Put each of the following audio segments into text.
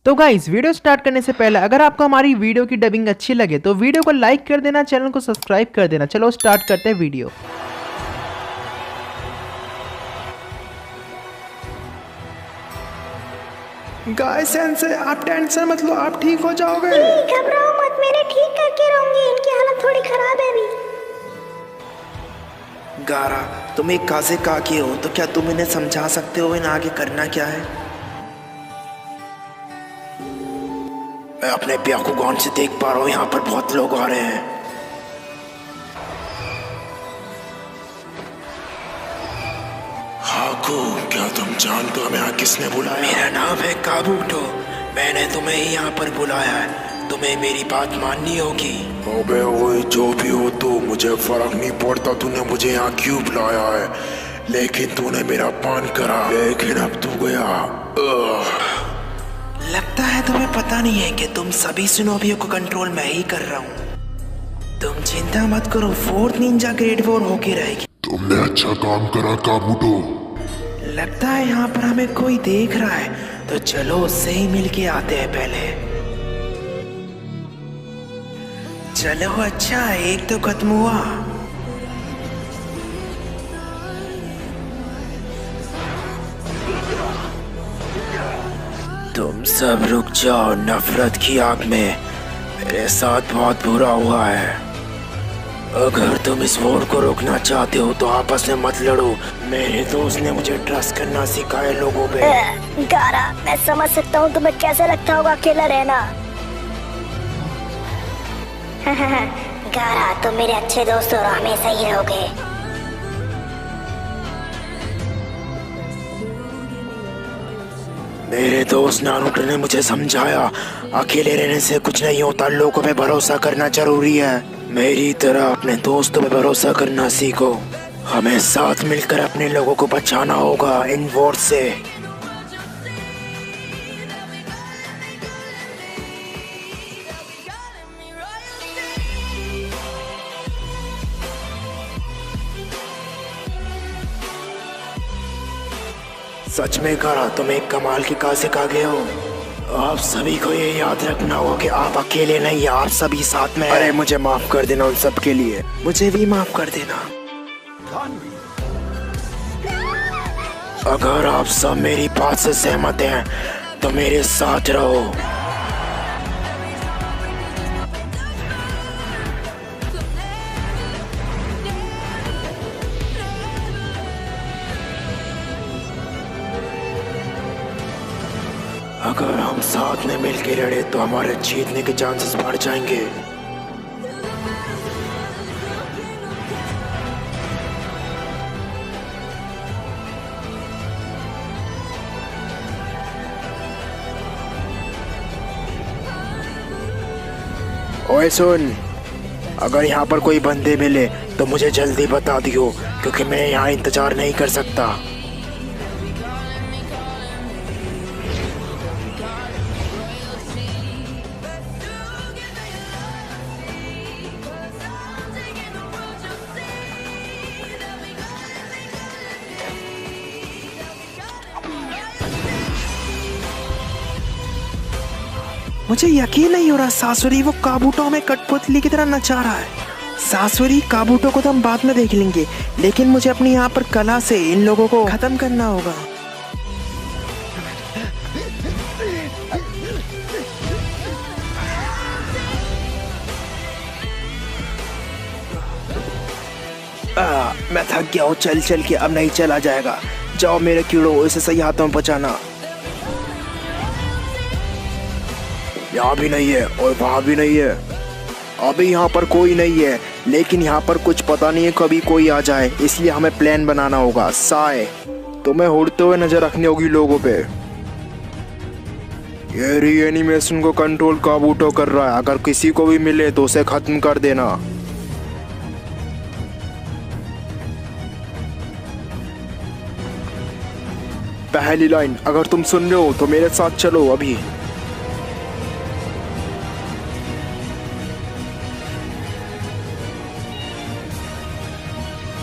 तो guys video start करने से पहले अगर आपको हमारी वीडियो की डबिंग अच्छी लगे तो वीडियो को लाइक कर देना, चैनल को सब्सक्राइब कर देना। चलो स्टार्ट करते हैं वीडियो। गाइस सेंसे आप टेंशन मत लो, आप ठीक हो जाओगे। घबराओ मत, मैंने ठीक करके रहूंगी। इनकी हालत थोड़ी खराब है अभी। गारा, तुम एक काजे काकी हो तो क्या तुम इन्हें समझा सकते हो इन्हें आगे करना क्या है? मैं अपने ब्याकुगान से देख पा रहा हूँ यहाँ पर बहुत लोग आ रहे हैं। हाको, क्या तुम जानते हो हमें यहाँ किसने बुलाया? मेरा नाम है काबूटो। मैंने तुम्हें ही यहाँ पर बुलाया है। तुम्हें मेरी बात माननी होगी। अबे ओए, जो भी हो तो मुझे फर्क नहीं पड़ता तूने मुझे यहाँ क्यों बुलाया है, लेकिन तूने मेरा पान करा, लेकिन अब तू गया। लगता है तुम्हें पता नहीं है कि तुम सभी सिनोबियों को कंट्रोल मैं ही कर रहा हूँ। तुम चिंता मत करो, फोर्थ निंजा ग्रेड 4 होके रहेगी। तुमने अच्छा काम करा काबूटो। लगता है यहाँ पर हमें कोई देख रहा है, तो चलो उससे ही मिलके आते हैं पहले। चलो अच्छा, एक तो खत्म हुआ। तुम सब रुक जाओ, नफरत की आग में मेरे साथ बहुत बुरा हुआ है। अगर तुम इस वॉर को रोकना चाहते हो तो आपस में मत लड़ो। मेरे दोस्त ने मुझे ट्रस्ट करना सिखाया लोगों पे। गारा, मैं समझ सकता हूँ तुम्हें कैसा लगता होगा अकेला रहना। गारा, तुम मेरे अच्छे दोस्त हो और हमेशा ही रहोगे। मेरे दोस्त नारुतो ने मुझे समझाया अकेले रहने से कुछ नहीं होता, लोगों पे भरोसा करना जरूरी है। मेरी तरह अपने दोस्तों पे भरोसा करना सीखो। हमें साथ मिलकर अपने लोगों को बचाना होगा इन वॉर से। सच में गारा, तुम एक कमाल की कासे कागे हो। आप सभी को ये याद रखना होगा कि आप अकेले नहीं, आप सभी साथ में हैं। अरे मुझे माफ कर देना उन सब के लिए, मुझे भी माफ कर देना। अगर आप सब मेरी बात से सहमत हैं तो मेरे साथ रहो। अगर हम साथ में मिलकर लड़े तो हमारे जीतने के चांसेस बढ़ जाएंगे। ओए सुन, अगर यहाँ पर कोई बंदे मिले तो मुझे जल्दी बता दियो, क्योंकि मैं यहाँ इंतजार नहीं कर सकता। मुझे यकीन नहीं हो रहा सासुरी वो काबूटो में कठपुतली की तरह नचा रहा है। सासुरी, काबूटो को तो हम बाद में देख लेंगे, लेकिन मुझे अपनी यहाँ पर कला से इन लोगों को खत्म करना होगा। मैं थक गया हूँ चल चल के, अब नहीं चला जाएगा। जाओ मेरे कीड़ो, इसे सही हाथों में पहुंचाना। यहाँ भी नहीं है और वहाँ भी नहीं है। अभी यहाँ पर कोई नहीं है, लेकिन यहाँ पर कुछ पता नहीं है कभी कोई आ जाए, इसलिए हमें प्लान बनाना होगा। साए, तुम्हें उड़ते हुए नजर रखनी होगी लोगों पे। ये रीएनिमेशन को कंट्रोल काबूटो कर रहा है, अगर किसी को भी मिले तो उसे खत्म कर देना। पहली लाइन, अगर तुम सुन रहे हो तो मेरे साथ चलो अभी।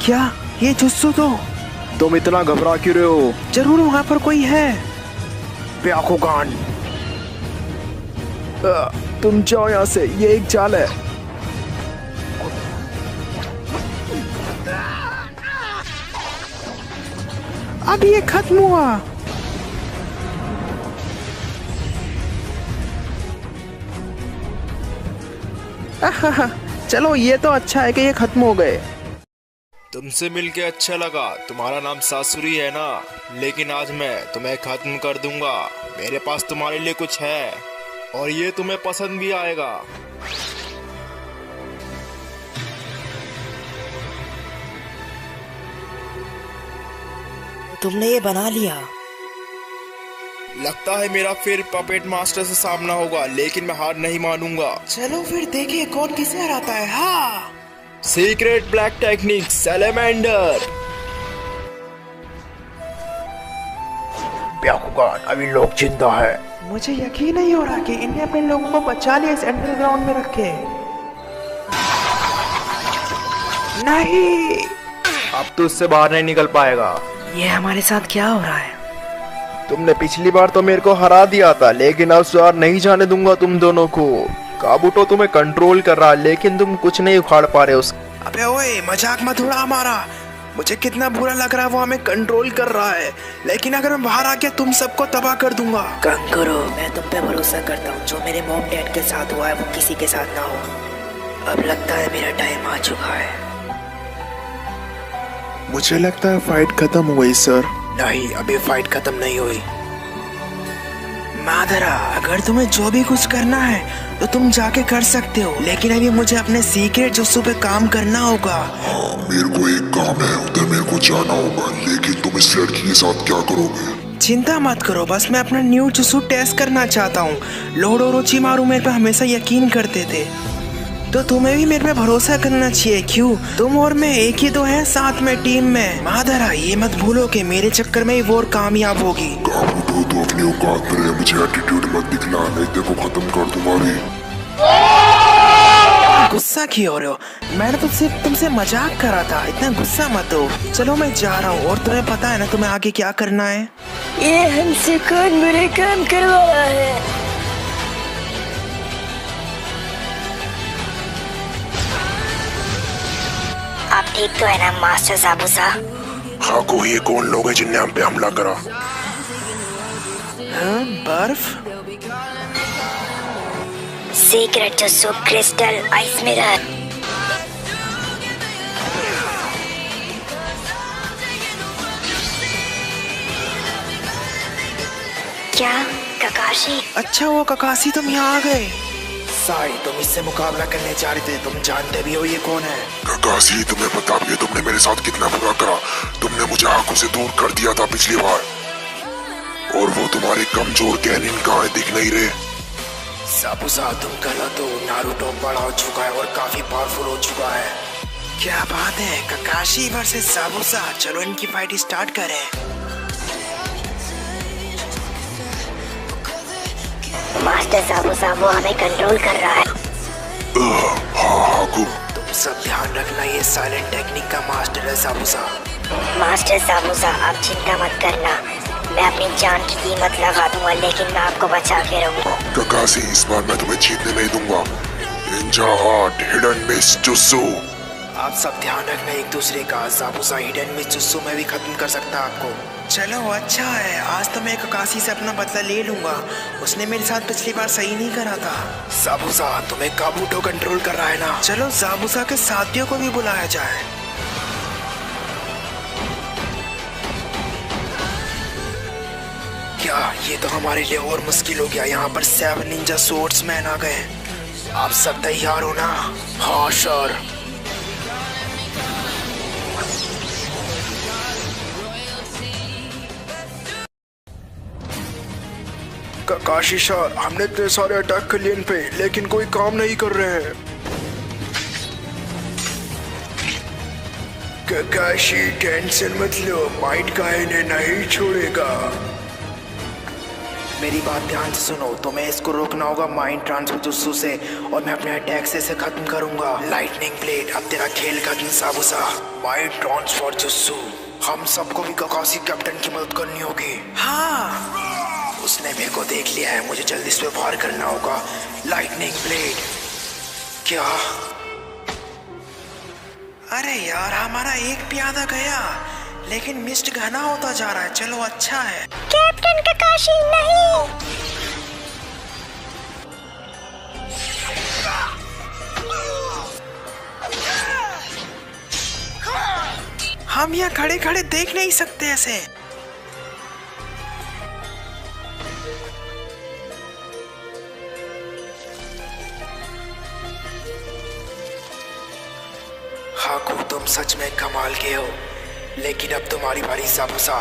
क्या ये जुस्सू तो? तुम इतना घबरा क्यों रहे हो? जरूर वहां पर कोई है। ब्याकुगान, तुम जाओ यहाँ से, ये एक जाल है। अब ये खत्म हुआ। चलो ये तो अच्छा है कि ये खत्म हो गए। तुमसे मिलके अच्छा लगा। तुम्हारा नाम सासुरी है ना, लेकिन आज मैं तुम्हें खत्म कर दूंगा। मेरे पास तुम्हारे लिए कुछ है और ये तुम्हें पसंद भी आएगा। तुमने ये बना लिया। लगता है मेरा फिर पपेट मास्टर से सामना होगा, लेकिन मैं हार नहीं मानूंगा। चलो फिर देखिए कौन किसे हराता है। हाँ, सीक्रेट ब्लैक टेक्निक सैलेमेंडर। ब्याकुगान, अभी लोग जिंदा है। मुझे यकीन नहीं हो रहा कि इन्हें अपने लोगों को बचा लिया इस अंडरग्राउंड में रखे। नहीं, अब तो उससे बाहर नहीं निकल पाएगा। ये हमारे साथ क्या हो रहा है? तुमने पिछली बार तो मेरे को हरा दिया था, लेकिन अब बार नहीं जाने दूंगा तुम दोनों को। काबूटो तुम्हें कंट्रोल कर रहा है, लेकिन तुम कुछ नहीं उखाड़ पा रहे उसको। अबे ओए, मजाक मत उड़ा हमारा। मुझे कितना बुरा लग रहा है, वो हमें कंट्रोल कर रहा है, लेकिन अगर मैं बाहर आ गया तुम सबको तबाह कर दूंगा। कंकरो, मैं तुम पे भरोसा करता हूँ। जो मेरे मॉम डैड के साथ हुआ है वो किसी के साथ ना हो। अब लगता है मेरा टाइम आ चुका है। मुझे लगता है फाइट खत्म हो गई सर। नहीं, अभी फाइट खत्म नहीं हुई। मादरा, अगर तुम्हें जो भी कुछ करना है तो तुम जाके कर सकते हो, लेकिन अभी मुझे अपने सीक्रेट जुत्सु पे काम करना होगा। हाँ, मेरे को एक काम है, उधर मेरे को जाना होगा। लेकिन तुम इस लड़की के साथ क्या करोगे? चिंता मत करो, बस मैं अपना न्यू जुत्सु टेस्ट करना चाहता हूँ। लॉर्ड ओरोचिमारू मेरे पे हमेशा यकीन करते थे, तो तुम्हें भी मेरे पे भरोसा करना चाहिए। क्यों? तुम और मैं एक ही तो हैं साथ में टीम में। मादरा, ये मत भूलो कि मेरे चक्कर में ही वो और कामयाब होगी। काबूटो, तो अपनी औकात पर है, मुझे एटीट्यूड मत दिखला, नहीं देखो खत्म कर तुम्हारी। गुस्सा क्यों हो रहे हो? मैंने तो सिर्फ तुमसे मजाक करा था, इतना गुस्सा मत हो। चलो मैं जा रहा हूँ, और तुम्हें पता है ना तुम्हें आगे क्या करना है। ये हमसे कौन बुरे काम करवा रहा है? आप ठीक तो है ना मास्टर जाबुसा? हाँ, को ये कौन लोग हैं जिनने हम पे हमला करा? हाँ, बर्फ? Secret jutsu crystal ice mirror. क्या ककाशी? अच्छा हुआ ककाशी तुम यहाँ आ गए। साई, तुम इससे मुकाबला करने जा रहे थे, तुम जानते भी हो ये कौन है। ककाशी, तुम्हें पता भी है तुमने मेरे साथ कितना बुरा करा। तुमने मुझे आंखों से दूर कर दिया था पिछली बार, और वो तुम्हारे कमजोर कैनिन कहाँ है, दिख नहीं रहे। साबुसा, तुम गलत हो। नारुतो बड़ा हो चुका है और काफी पावरफुल हो चुका है। क्या बात है, ककाशी वर्सेस साबुसा। चलो इनकी फाइट स्टार्ट करें। मास्टर जाबुसा, वो हमें कंट्रोल कर रहा है। हाँ, तुम सब ध्यान रखना, ये साइलेंट टेक्निक का मास्टर है साबुसा। मास्टर जाबुसा, आप चिंता मत करना, मैं अपनी जान की कीमत लगा दूंगा, लेकिन मैं आपको बचा के रहूंगा। ककाशी, इस बार मैं तुम्हें जीतने नहीं दूंगा। Ninja heart hidden mist jutsu. आप सब ध्यान रखना एक दूसरे का। साबुसा हिडन मिस्ट जुत्सु में भी खत्म कर सकता है आपको। चलो अच्छा है, आज तो मैं ककाशी से अपना बदला ले लूंगा। उसने मेरे साथ पिछली बार सही नहीं करा था। साबुसा, तुम्हें काबूटो कंट्रोल कर रहा है ना? चलो साबुसा के साथियों को भी बुलाया जाए। क्या ये तो हमारे लिए और मुश्किल हो गया। यहाँ पर 7 निंजा स्वॉर्ड्समैन आ गए। आप सब तैयार हो ना? हाँ सर। ककाशी सर, हमने इतने सारे अटैक कर लिए इन पे, लेकिन कोई काम नहीं कर रहे हैं। ककाशी, टेंशन मत लो, माइंड का इन्हें नहीं छोड़ेगा। मेरी बात ध्यान से सुनो, तुम्हें इसको रोकना होगा माइंड ट्रांसफर जुत्सु से, और मैं अपने अटैक से इसे खत्म करूंगा। लाइटनिंग ब्लेड, अब तेरा खेल खत्म साबुसा। माइंड ट्रांसफर जुत्सु, हम सबको भी ककाशी कैप्टन की मदद करनी होगी। हाँ। उसने मेरे को देख लिया है, मुझे जल्दी इस पे वार करना होगा। Lightning blade. क्या? अरे यार, हमारा एक प्यादा गया, लेकिन मिस्ट घना होता जा रहा है। चलो अच्छा है। कैप्टन ककाशी नहीं। हम यहाँ खड़े खड़े देख नहीं सकते ऐसे। हाकू, तुम सच में कमाल के हो, लेकिन अब तुम्हारी बारी ज़ाबुज़ा।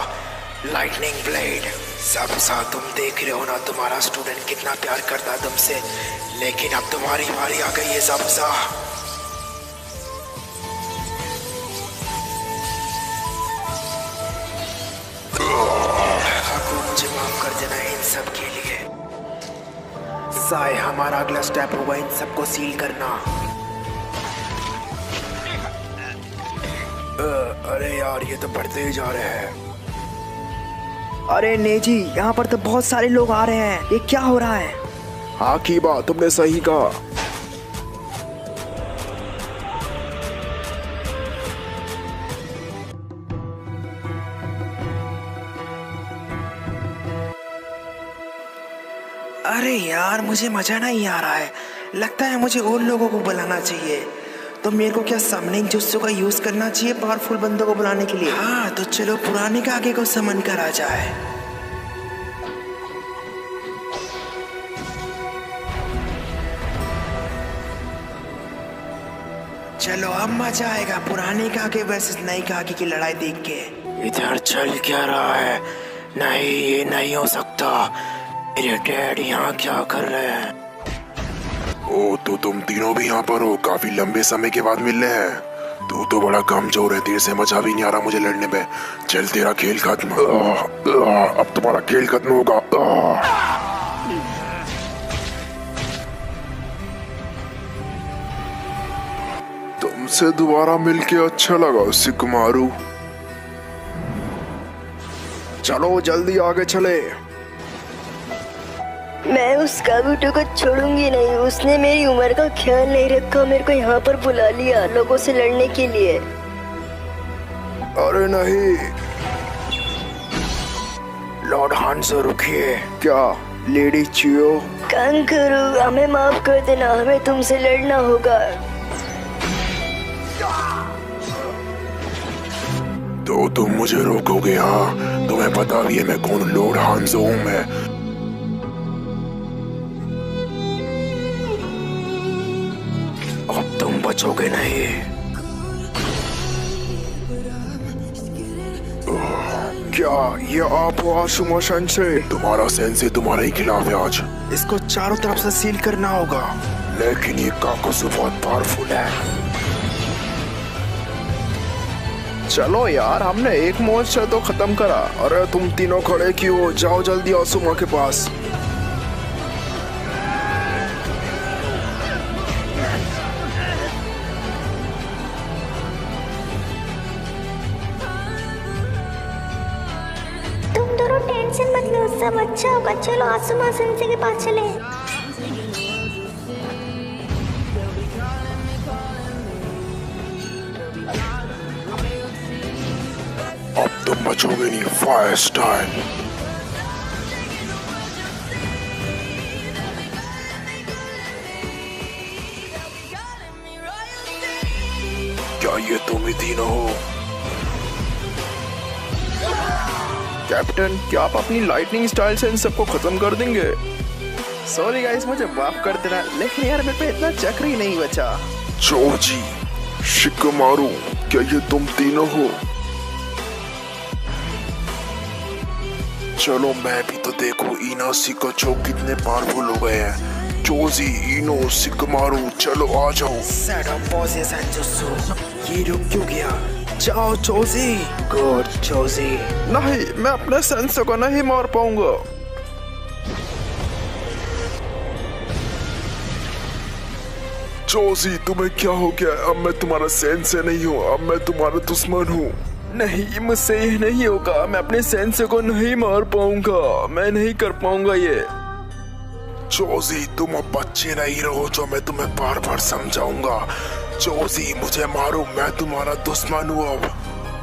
Lightning blade. ज़ाबुज़ा, तुम देख रहे हो ना तुम्हारा स्टूडेंट कितना प्यार करता है तुमसे, लेकिन अब तुम्हारी बारी आ गई है ज़ाबुज़ा। हाकू, मुझे माफ कर देना इन सब के लिए। साय, हमारा अगला स्टेप होगा इन सबको सील करना। अरे यार, ये तो बढ़ते ही जा रहे हैं। अरे नेजी, यहाँ पर तो बहुत सारे लोग आ रहे हैं। ये क्या हो रहा है? हाँ कीबा, तुमने सही कहा। अरे यार, मुझे मजा नहीं आ रहा है। लगता है मुझे और लोगों को बुलाना चाहिए। तो मेरे को क्या समनिंग जुत्सु का यूज करना चाहिए पावरफुल बंदों को बुलाने के लिए? हाँ, तो चलो पुराने का आगे को समन करा जाए। चलो अब मजा आएगा पुराने का आगे वर्सेस नई का आगे की लड़ाई देख के। इधर चल क्या रहा है? नहीं, ये नहीं हो सकता। मेरे डैड यहाँ क्या कर रहे हैं? ओ, तो तुम तीनों भी यहाँ पर हो? काफी लंबे समय के बाद मिल रहे हैं। तू तो बड़ा कमजोर है, तेरे से मजा भी नहीं आ रहा मुझे लड़ने में। चल, तेरा खेल खत्म। अब तुम्हारा खेल खत्म होगा। तुमसे दोबारा मिलके अच्छा लगा सिकमारू। चलो जल्दी आगे चले। मैं उस काबूटो को छोड़ूंगी नहीं। उसने मेरी उम्र का ख्याल नहीं रखा, मेरे को यहाँ पर बुला लिया लोगों से लड़ने के लिए। अरे नहीं, लॉर्ड हांसो रुकिए। क्या लेडी चियो? कंकरू, हमें माफ कर देना, हमें तुमसे लड़ना होगा। तो तुम मुझे रोकोगे? हाँ, तुम्हें पता भी है मैं कौन लॉर्ड हांसो हूँ मैं। अब तुम बचोगे नहीं। क्या ये आप हो आशुमा सेंसे? तुम्हारा सेंसे तुम्हारे ही खिलाफ है आज। इसको चारों तरफ से सील करना होगा। लेकिन ये काकुसु बहुत पावरफुल है। चलो यार, हमने एक मोर्चा तो खत्म करा। अरे तुम तीनों खड़े क्यों हो? जाओ जल्दी आसुमा के पास। तुम दोनों टेंशन मत लो, सब अच्छा होगा। चलो आसुमा सेंसे के पास चले। अब तुम बचोगे नहीं। Fire style. क्या ये तुम ही तीनों हो? कैप्टन, क्या आप अपनी लाइटनिंग स्टाइल से इन सबको खत्म कर देंगे? सॉरी गाइस, मुझे माफ कर देना, लेकिन यार मेरे पे इतना चक्र ही नहीं बचा। जोजी, शिकमारू, क्या ये तुम तीनों हो? चलो मैं भी तो देखो इनो शिकाचो कितने पावरफुल हो गए हैं। जोजी, इनो, शिकमारू, चलो आ जाओ। सेट अप पॉज सेंजुत्सु। ये रुक क्यों गया? जाओ जोजी। गुड जोजी। नहीं, मैं अपने सेंसे को नहीं मार पाऊंगा। जोजी, तुम्हें क्या हो गया? अब मैं तुम्हारा सेंसे नहीं हूँ, अब मैं तुम्हारा दुश्मन हूँ। नहीं, मुझसे ये नहीं होगा। मैं अपने सेंसे को नहीं मार पाऊंगा। मैं नहीं कर पाऊंगा ये। जोशी, तुम अब बच्चे नहीं रहो जो मैं तुम्हें बार बार समझाऊंगा। जोशी, मुझे मारो, मैं तुम्हारा दुश्मन हूँ। अब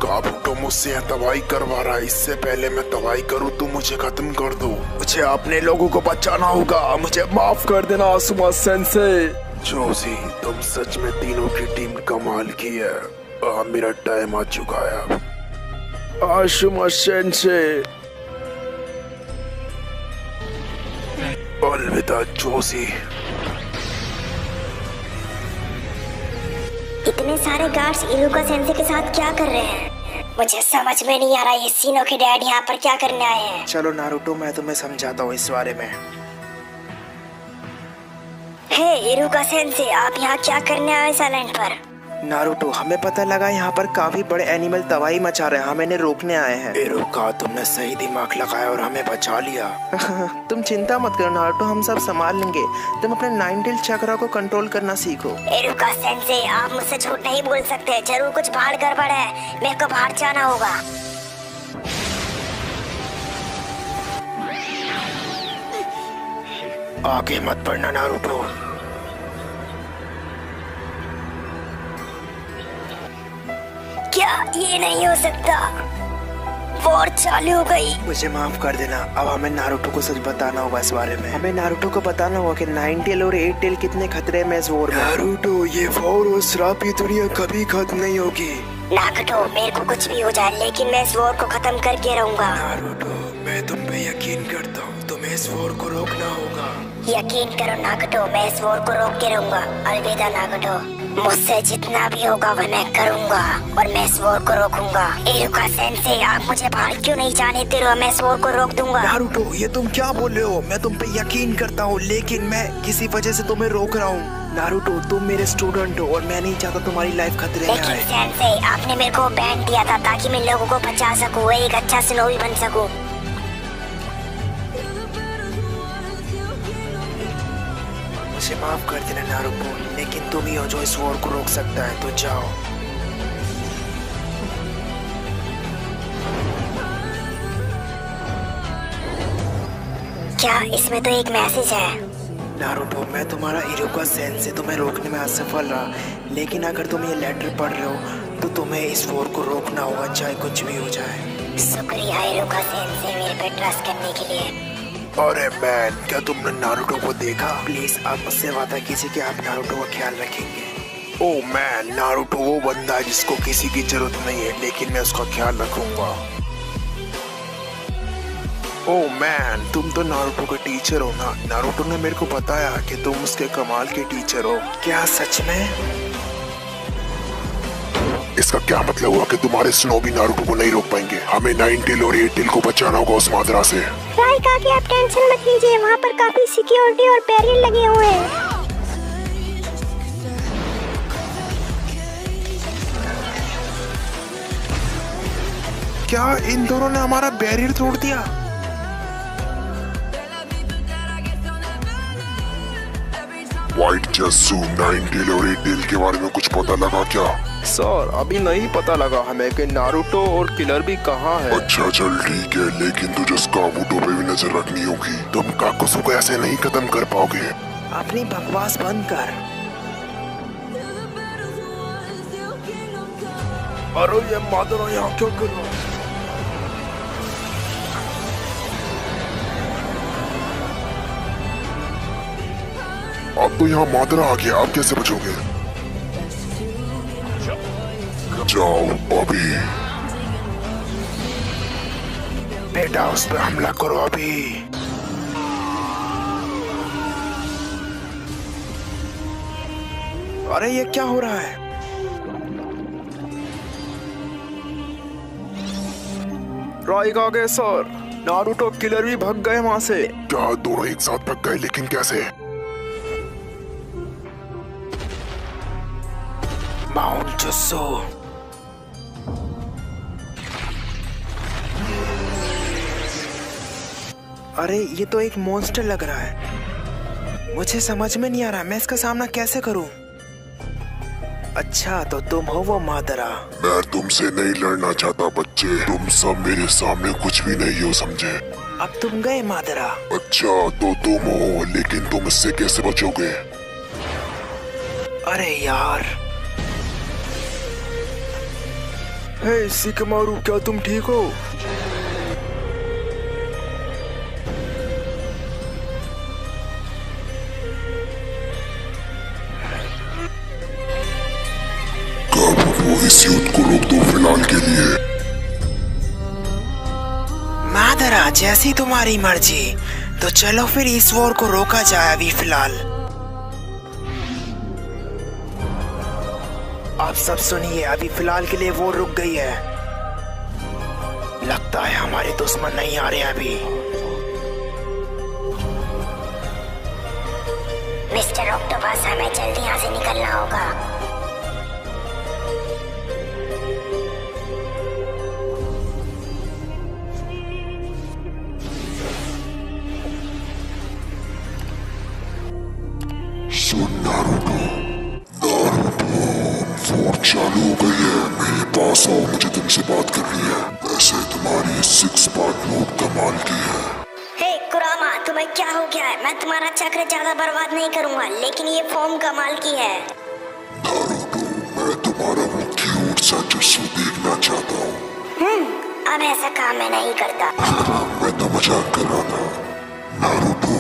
काबूटो मुझसे तबाही करवा रहा है। इससे पहले मैं तबाही करूँ तुम मुझे खत्म कर दो। मुझे अपने लोगों को बचाना होगा। मुझे माफ कर देना आसुमा सेंसे। जोशी, तुम सच में तीनों की टीम कमाल की है। मेरा टाइम आ चुका है अब। आसुमा सेंसे। अलविदा जोशी। इतने सारे गार्ड्स इरुका सेंसे के साथ क्या कर रहे हैं? मुझे समझ में नहीं आ रहा ये सीनो के डैड यहाँ पर क्या करने आए हैं। चलो नारुतो, मैं तुम्हें समझाता हूँ इस बारे में। हे इरुका सेंसे, आप यहाँ क्या करने आए इस आइलैंड पर? नारुतो, हमें पता लगा यहाँ पर काफी बड़े एनिमल तबाही मचा रहे हैं। हम इन्हें रोकने आए हैं। इरुका, तुमने सही दिमाग लगाया और हमें बचा लिया। तुम चिंता मत करो नारुतो, हम सब संभाल लेंगे। तुम अपने 9 टेल चक्रा को कंट्रोल करना सीखो। इरुका सेंसे, आप मुझसे झूठ नहीं बोल सकते। जरूर कुछ बाहर गड़बड़ है। मेरे को बाहर जाना होगा। आगे मत बढ़ना नारुतो। क्या ये नहीं हो सकता? वॉर चालू हो गई। मुझे माफ कर देना। अब हमें नारुतो को सच बताना होगा इस बारे में। हमें नारुतो को बताना होगा कि 9 टेल और 8 टेल कितने खतरे में इस वॉर में। नारुतो, ये वॉर और श्रापी दुनिया कभी खत्म नहीं होगी। नागटो, मेरे को कुछ भी हो जाए लेकिन मैं इस वॉर को खत्म करके रहूंगा। नारुतो, मैं तुम पे यकीन करता हूँ। तुम्हें इस वॉर को रोकना होगा। यकीन करो नागटो, मैं इस वॉर को रोक के रहूंगा। अलविदा नागटो, मुझसे जितना भी होगा वह मैं करूंगा और मैं इस वॉर को रोकूंगा। इरुका सेंसे, आप मुझे बाहर क्यों नहीं जाने दे रहे हो? मैं इस वॉर को रोक दूंगा। नारुतो, ये तुम क्या बोल रहे हो? मैं तुम पे यकीन करता हूँ लेकिन मैं किसी वजह से तुम्हें रोक रहा हूँ। नारुतो, तुम मेरे स्टूडेंट हो और मैं नहीं चाहता तुम्हारी लाइफ खतरे में आए। लेकिन सेंसे, आपने मेरे को बैंड दिया था ताकि मैं लोगों को बचा सकूं, एक अच्छा सिनोबी बन सकूं। मुझे माफ कर देना नारुतो, लेकिन तुम ही हो जो इस वॉर को रोक सकता है। तो जाओ। क्या इसमें तो एक मैसेज है? नारुतो, मैं तुम्हारा इरुका सेंसे तुम्हें रोकने में असफल रहा, लेकिन अगर तुम ये लेटर पढ़ रहे हो तो तुम्हें इस वॉर को रोकना होगा, चाहे कुछ भी हो जाए। शुक्रिया इरुका सेंसे मेरे पे ट्रस्ट करने के लिए। अरे मैन, क्या तुमने नारुतो को देखा? प्लीज आप मुझसे वादा कीजिए कि आप नारुतो का ख्याल रखेंगे। ओ मैन, नारुतो वो बंदा है जिसको किसी की जरूरत नहीं है, लेकिन मैं उसका ख्याल रखूंगा। ओ मैन, तुम तो नारुतो के टीचर हो ना? नारुतो ने मेरे को बताया कि तुम उसके कमाल के टीचर हो। क्या सच में? इसका क्या मतलब हुआ कि तुम्हारे स्नोबी नारुतो को नहीं रोक पाएंगे? हमें 9 टेल और 8 टेल को बचाना होगा उस मादरा से। राइका कि आप टेंशन मत लीजिए, वहाँ पर काफी सिक्योरिटी और बैरियर लगे हुए हैं। क्या इन दोनों ने हमारा बैरियर तोड़ दिया? व्हाइट जस्सू, 9 टेल और 8 टेल के बारे में कुछ पता लगा क्या? सर, अभी नहीं पता लगा हमें कि नारुतो और किलर भी कहाँ है। अच्छा चल ठीक है, लेकिन तुझे काबूटो पे भी नजर रखनी होगी। तुम काकुसु को ऐसे नहीं खत्म कर पाओगे। अपनी बकवास बंद कर। अरे ये मादरा यहाँ क्यों कर रहा है? अब तो यहाँ मादरा आ गया, आप कैसे बचोगे? जाओ अभी। बेटा, उस पर हमला करो अभी। अरे ये क्या हो रहा है? राइका गए सर, नारुतो किलर भी भाग गए वहाँ से। क्या दोनों एक साथ भाग गए? लेकिन कैसे? माउंट जुस्सो। अरे ये तो एक मॉन्स्टर लग रहा है। मुझे समझ में नहीं आ रहा मैं इसका सामना कैसे करूं। अच्छा तो तुम हो वो मादरा। मैं तुमसे नहीं लड़ना चाहता बच्चे, तुम सब मेरे सामने कुछ भी नहीं हो, समझे? अब तुम गए मादरा। अच्छा तो तुम हो, लेकिन तुम इससे कैसे बचोगे? अरे यार। हे सिकमारू, क्या तुम ठीक हो? इस युद्ध को रोक दो फिलहाल के लिए। मादरा, जैसी तुम्हारी मर्जी। तो चलो फिर इस वॉर को रोका जाए अभी फिलहाल। आप सब सुनिए, अभी फिलहाल के लिए वॉर रुक गई है। लगता है हमारे दुश्मन नहीं आ रहे अभी। मिस्टर ऑक्टोपस, हमें जल्दी यहाँ से निकलना होगा। चालू हो गई है, मेरे पास आओ, मुझे तुमसे बात करनी है। वैसे तुम्हारी 6 पार्ट नोट कमाल की है। हे कुरामा, तुम्हें क्या हो गया है? मैं तुम्हारा चक्र ज्यादा बर्बाद नहीं करूंगा, लेकिन ये फॉर्म कमाल की है। नारुतो, मैं तुम्हारा वो क्यूट सा जस्सू देखना चाहता हूँ। अब ऐसा काम मैं नहीं करता। मैं तो मजाक कर रहा था। नारुतो,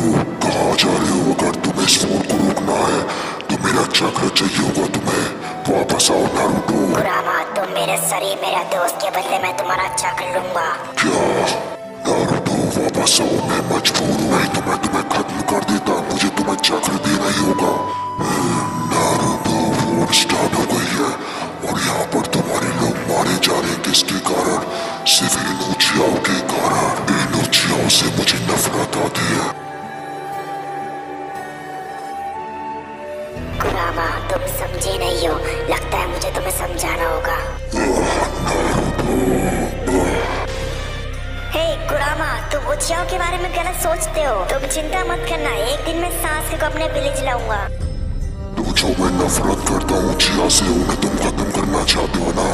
कहाँ जा रहे हो? अगर तुम्हें इस वॉर को रोकना है तो मेरा चक्र चाहिए होगा तुम्हें। वापस आओ नारुतो। कुरामा, तुम मेरे शरीर, मेरा दोस्त के बदले मैं तुम्हारा चक्र लूंगा। क्या? नारुतो वापस आओ, मैं मजबूर हूँ, नहीं तो मैं तुम्हें खत्म कर देता। मुझे तुम्हें चक्र देना ही होगा। नारुतो, वॉर स्टार्ट हो गई है और यहाँ पर तुम्हारे लोग मारे जा रहे हैं। किसके कारण? सिर्फ इन उचियाओं के कारण। इन उचियाओं से मुझे नफरत आती है। कुरामा, तुम समझे नहीं हो, लगता है मुझे तुम्हें समझाना होगा। हे कुरामा, तुम उचियाओं के बारे में गलत सोचते हो। तुम चिंता मत करना, एक दिन मैं सास को अपने विलेज लाऊंगा। तो जो मैं नफरत करता हूँ उचिया से, उन्हें तुम खत्म करना चाहते हो ना?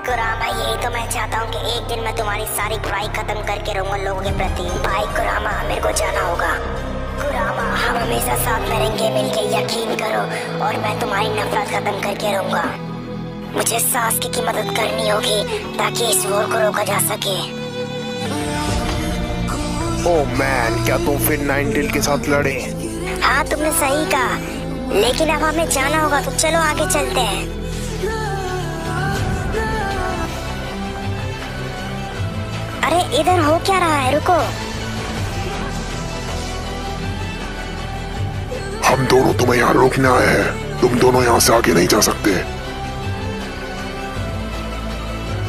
कुरामा, यही तो मैं चाहता हूँ कि एक दिन मैं तुम्हारी सारी बुराई खत्म करके रहूंगा लोगों के प्रति। भाई कुरामा, मेरे को जाना होगा। कुरामा, हम हमेशा साथ में रहेंगे, मिलके यकीन करो, और मैं तुम्हारी नफरत खत्म करके रहूंगा। मुझे सास्के की मदद करनी होगी ताकि इस वॉर को रोका जा सके। ओह मैन, क्या तुम फिर नाइन टेल के साथ लड़े? हाँ, तुमने सही कहा, लेकिन अब हमें जाना होगा, तो चलो आगे चलते हैं। अरे इधर हो क्या रहा है? रुको। हम दोनों तुम्हें यहाँ रोकने आए हैं। तुम दोनों यहाँ से आगे नहीं जा सकते।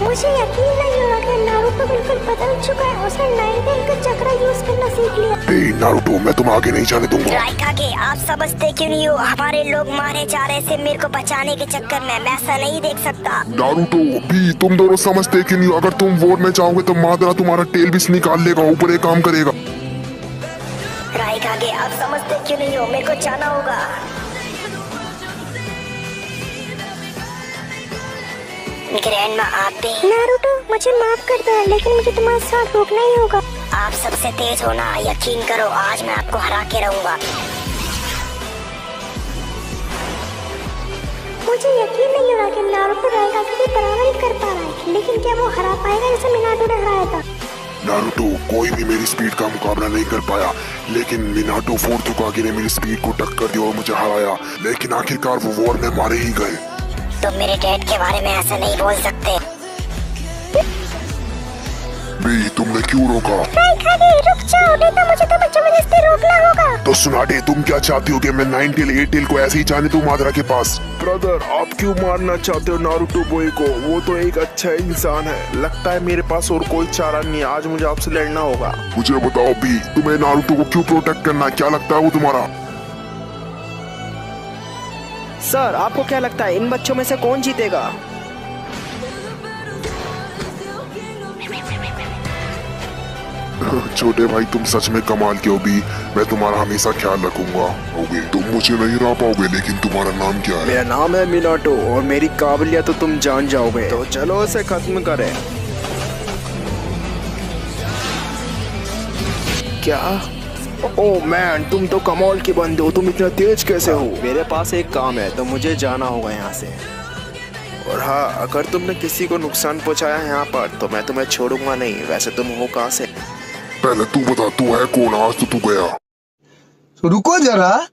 मुझे यकीन नहीं हो रहा कि नारुतो बिल्कुल बदल चुका है। उसने नाइन टेल का चक्र यूज करना सीख लिया। नारुतो, मैं तुम्हें आगे नहीं जाने दूंगा। राइकागे, आप समझते क्यों नहीं हो? हमारे लोग मारे जा रहे थे मेरे को बचाने के चक्कर में। मैं ऐसा नहीं देख सकता। नारुतो भी, तुम दोनों समझते क्यों नहीं? अगर तुम वॉर में जाओगे तो मादरा तुम्हारा टेल भी निकाल लेगा, ऊपर एक काम करेगा। राइकागे, आप समझते क्यों नहीं हो? मेरे को जाना होगा। ग्रैंडमा, आप भी? नारुतो, मुझे माफ कर दो, लेकिन मुझे तुम्हारे साथ रोकना ही होगा। आप सबसे तेज हो ना, यकीन करो, आज मैं आपको हरा के रहूंगा। मुझे यकीन नहीं हो रहा कि नारुतो राइकागे की बराबरी कर पा रहा है, लेकिन क्या वो हरा पाएगा जैसे मिनाटो ने हराया था? नारुतो, कोई भी मेरी स्पीड का मुकाबला नहीं कर पाया, लेकिन मिनाटो फोर्थ होकागे ने मेरी स्पीड को टक्कर दी और मुझे हराया। लेकिन आखिरकार वो वॉर में मारे ही गए। तुम मेरे डैड के बारे में ऐसा नहीं बोल सकते। भी, तुमने क्यों रोका? राइकागे, रुक जाओ, नहीं तो मुझे तुम्हें जबरदस्ती रोकना होगा। तो सुनाटे, तुम क्या चाहती हो कि मैं 9 टेल 8 टेल को ऐसे ही जाने दूं मादरा के पास? ब्रदर, आप क्यों मारना चाहते हो नारुतो बॉय को? वो तो एक अच्छा इंसान है। लगता है मेरे पास और कोई चारा नहीं है, आज मुझे आपसे लड़ना होगा। मुझे बताओ भी, तुम्हें नारुतो को क्यों प्रोटेक्ट करना है? क्या लगता है वो तुम्हारा? सर, आपको क्या लगता है इन बच्चों में से कौन जीतेगा? छोटे भाई तुम सच में कमाल के हो भी। मैं तुम्हारा हमेशा ख्याल रखूंगा। तुम मुझे नहीं हरा पाओगे, लेकिन तुम्हारा नाम क्या है? मेरा नाम है मिनाटो और मेरी काबिलियत तो तुम जान जाओगे। तो चलो इसे खत्म करें। क्या? ओह मैन, तुम तो कमाल के बंदे हो। तुम इतना तेज कैसे हो? मेरे पास एक काम है तो मुझे जाना होगा यहाँ से। और हाँ, अगर तुमने किसी को नुकसान पहुँचाया यहाँ पर तो मैं तुम्हें छोड़ूंगा नहीं। वैसे तुम हो कहाँ से? पहले तू बता, तू है कौन? आज तो तू गया। रुको जरा,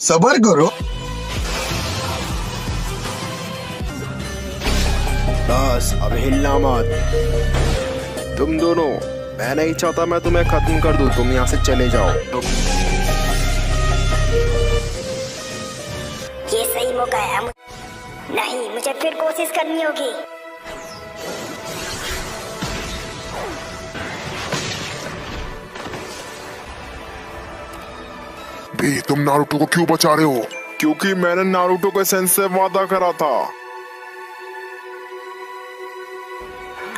सब्र करो। बस अब हिलना मत। तुम दोनों, मैं नहीं चाहता मैं तुम्हें खत्म कर दूं। तुम यहाँ से चले जाओ। ये सही मौका है। नहीं, मुझे फिर कोशिश करनी होगी। बे, तुम नारुतो को क्यों बचा रहे हो? क्योंकि मैंने नारुतो के सेंस से वादा करा था।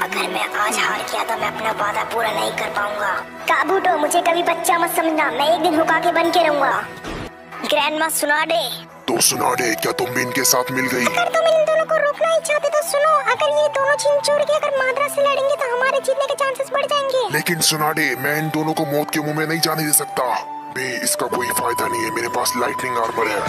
अगर मैं आज हार गया तो मैं अपना वादा पूरा नहीं कर पाऊंगा। काबूटो, मुझे कभी बच्चा मत समझना। मैं एक दिन हुकाके बन के रहूंगा। ग्रैंडमा सुनाडे। तो सुनाडे, क्या तुम भी इनके साथ मिल गई? अगर तुम इन दोनों को रोकना ही चाहते तो सुनो, अगर ये दोनों छीन छोड़ के अगर माद्रा से लड़ेंगे तो हमारे जीतने के चांसेस बढ़ जाएंगे। लेकिन सुनाडे, मैं इन दोनों को मौत के मुंह में नहीं जाने दे सकता। बे, इसका कोई फायदा नहीं है। मेरे पास लाइटनिंग आर्मर है।